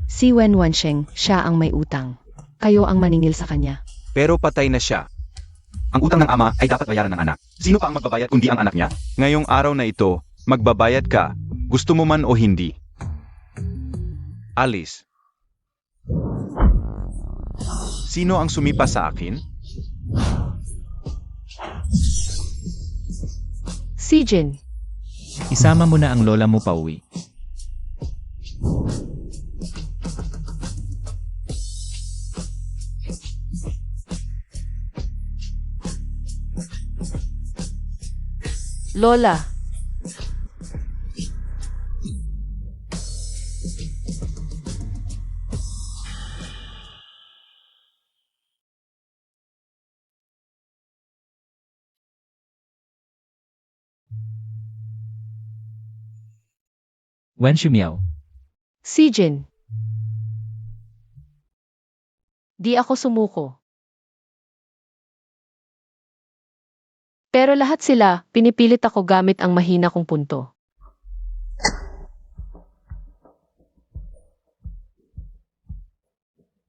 Si Wen Wansheng, siya ang may utang. Kayo ang maningil sa kanya.
Pero patay na siya. Ang utang ng ama ay dapat bayaran ng anak. Sino pa ang magbabayad kundi ang anak niya? Ngayong araw na ito, magbabayad ka. Gusto mo man o hindi. Alice. Sino ang sumipa sa akin?
Si Jin.
Isama mo na ang lola mo pauwi.
Lola.
Wen Shumiao.
Si Jin. Di ako sumuko. Pero lahat sila, pinipilit ako gamit ang mahina kong punto.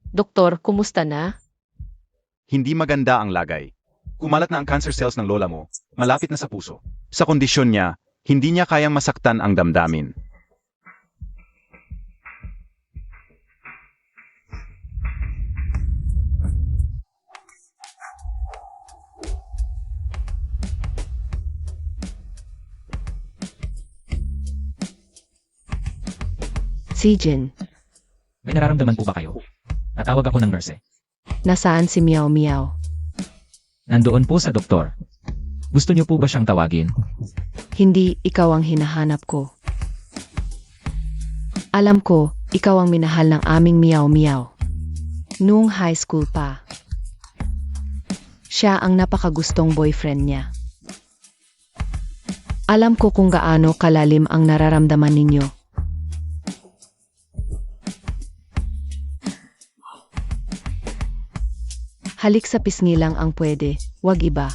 Doktor, kumusta na?
Hindi maganda ang lagay. Kumalat na ang cancer cells ng lola mo, malapit na sa puso. Sa kondisyon niya, hindi niya kayang masaktan ang damdamin.
Si Jin.
May nararamdaman po ba kayo? Natawag ako ng nurse.
Nasaan si Miao Miao?
Nandoon po sa doktor. Gusto niyo po ba siyang tawagin?
Hindi ikaw ang hinahanap ko. Alam ko, ikaw ang minahal ng aming Miao Miao. Noong high school pa. Siya ang napakagustong boyfriend niya. Alam ko kung gaano kalalim ang nararamdaman ninyo. Halik sa pisngi lang ang pwede, wag iba.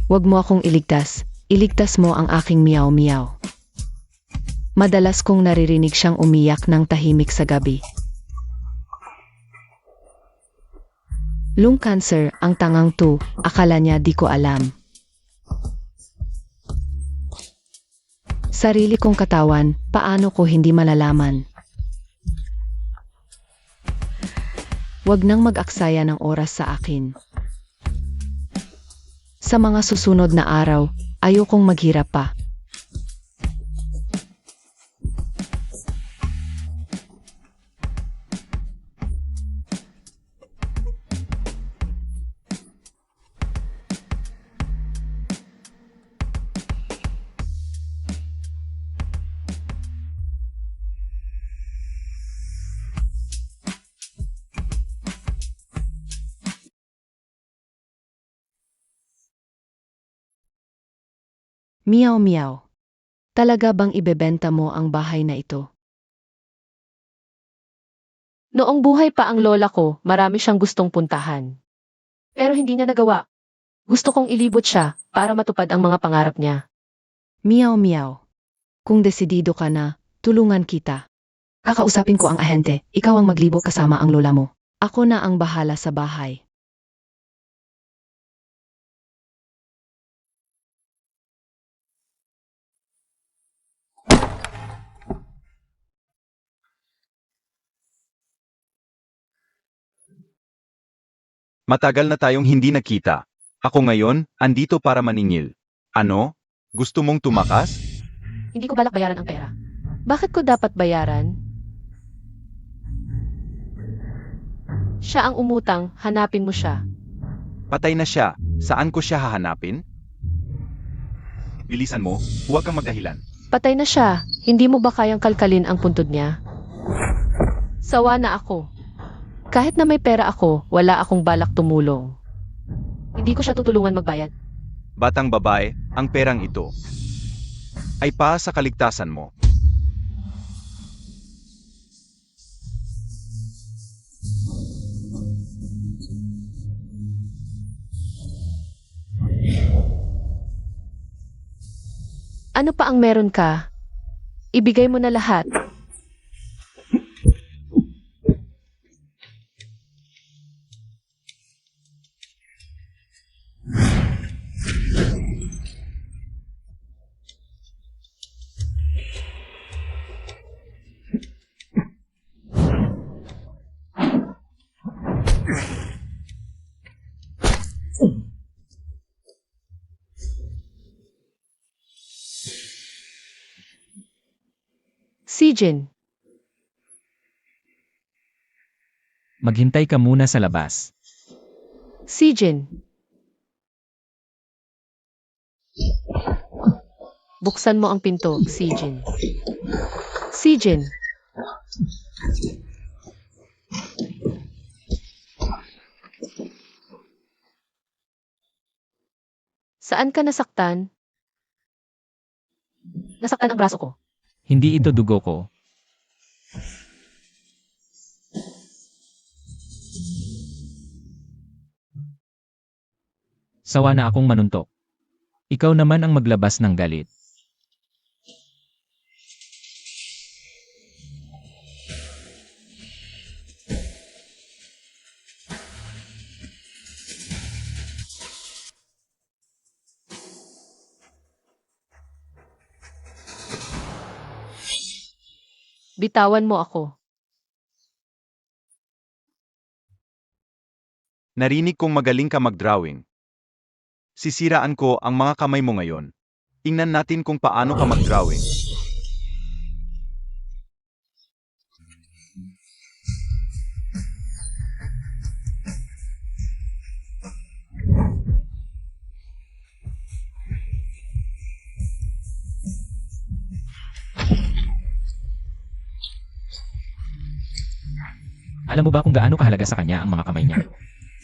Wag mo akong iligtas, iligtas mo ang aking Miao Miao. Madalas kong naririnig siyang umiyak ng tahimik sa gabi. Lung cancer ang tangang to, akala niya di ko alam. Sarili kong katawan, paano ko hindi malalaman? Huwag nang mag-aksaya ng oras sa akin. Sa mga susunod na araw, ayokong maghirap pa. Meow meow. Talaga bang ibebenta mo ang bahay na ito?
Noong buhay pa ang lola ko, marami siyang gustong puntahan. Pero hindi niya nagawa. Gusto kong ilibot siya para matupad ang mga pangarap niya.
Meow meow. Kung desidido ka na, tulungan kita. Kakausapin ko ang ahente, ikaw ang maglibot kasama ang lola mo. Ako na ang bahala sa bahay.
Matagal na tayong hindi nakita. Ako ngayon, andito para maningil. Ano? Gusto mong tumakas?
Hindi ko balak bayaran ang pera. Bakit ko dapat bayaran? Siya ang umutang, hanapin mo siya.
Patay na siya. Saan ko siya hahanapin? Bilisan mo, huwag kang magdahilan.
Patay na siya, hindi mo ba kayang kalkalin ang puntod niya? Sawa na ako. Kahit na may pera ako, wala akong balak tumulong. Hindi ko siya tutulungan magbayad.
Batang babae, ang perang ito ay para sa kaligtasan mo.
Ano pa ang meron ka? Ibigay mo na lahat. Sijin,
Maghintay ka muna sa labas.
Sijin. Buksan mo ang pinto, Sijin. Sijin. Saan ka nasaktan? Nasaktan ang braso ko.
Hindi ito dugo ko. Sawa na akong manuntok. Ikaw naman ang maglabas ng galit.
Bitawan mo ako.
Narinig kong magaling ka mag-drawing. Sisiraan ko ang mga kamay mo ngayon. Tingnan natin kung paano ka mag-drawing.
Alam mo ba kung gaano kahalaga sa kanya ang mga kamay niya?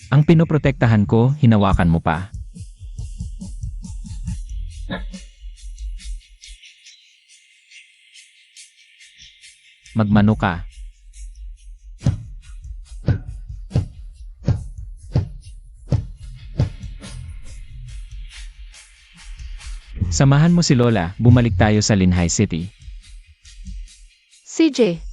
Ang pinoprotektahan ko, hinawakan mo pa. Magmano ka. Samahan mo si Lola, bumalik tayo sa Linhai City.
CJ,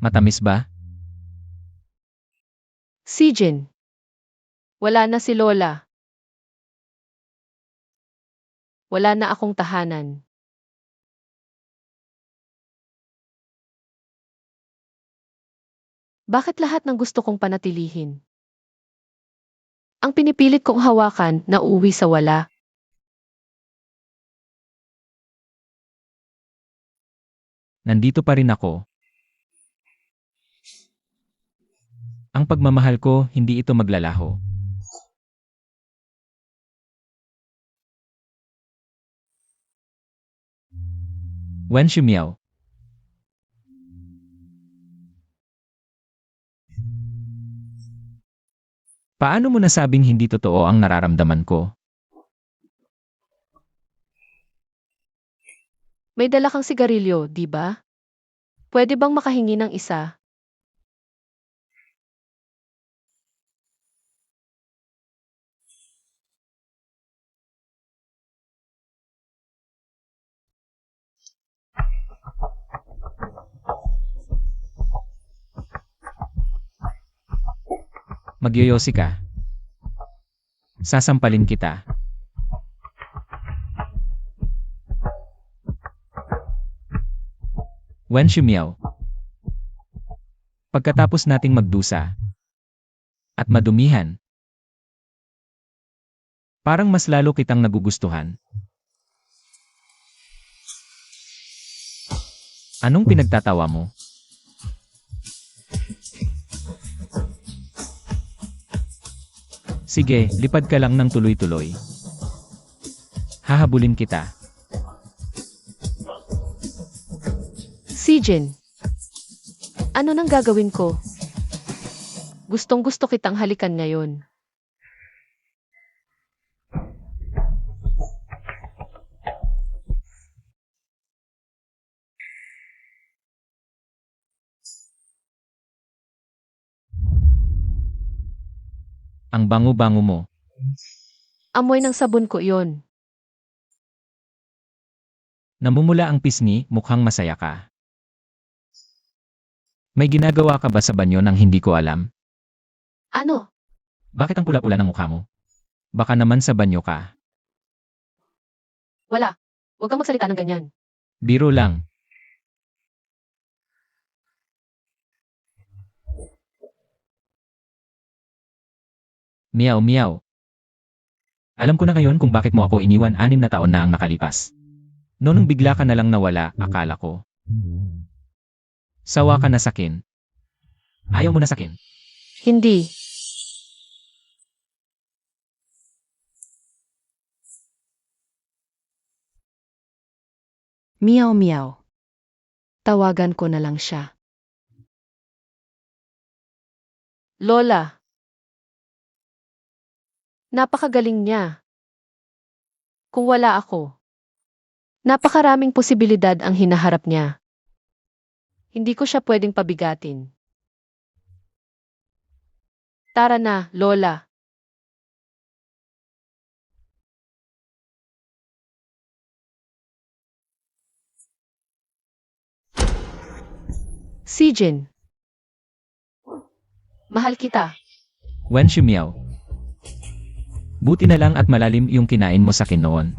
Matamis ba?
Si Jin. Wala na si Lola. Wala na akong tahanan. Bakit lahat ng gusto kong panatilihin? Ang pinipilit kong hawakan na uuwi sa wala.
Nandito pa rin ako. Ang pagmamahal ko, hindi ito maglalaho. Wen Shumiao. Paano mo nasabing hindi totoo ang nararamdaman ko?
May dala kang sigarilyo, di ba? Pwede bang makahingi ng isa?
Magyoyosi ka. Sasampalin kita. Wen Shumiao. Pagkatapos nating magdusa at madumihan, parang mas lalo kitang nagugustuhan. Anong pinagtatawa mo? Sige, lipad ka lang ng tuloy-tuloy. Hahabulin kita.
Si Jin. Ano nang gagawin ko? Gustong-gusto kitang halikan ngayon.
Ang bango-bango mo.
Amoy ng sabon ko yon.
Namumula ang pisngi, mukhang masaya ka. May ginagawa ka ba sa banyo nang hindi ko alam?
Ano?
Bakit ang pula-pula ng mukha mo? Baka naman sa banyo ka.
Wala. Huwag kang magsalita ng ganyan.
Biro lang. Meow meow. Alam ko na ngayon kung bakit mo ako iniwan 6 na taon na ang nakalipas. Noong bigla ka na lang nawala, akala ko. Sawa ka na sakin. Ayaw mo na sakin.
Hindi.
Meow meow. Tawagan ko na lang siya.
Lola. Napakagaling niya. Kung wala ako, napakaraming posibilidad ang hinaharap niya. Hindi ko siya pwedeng pabigatin. Tara na, Lola. Si Jin. Mahal kita.
Wen Shumiao. Buti na lang at malalim yung kinain mo sa akin noon.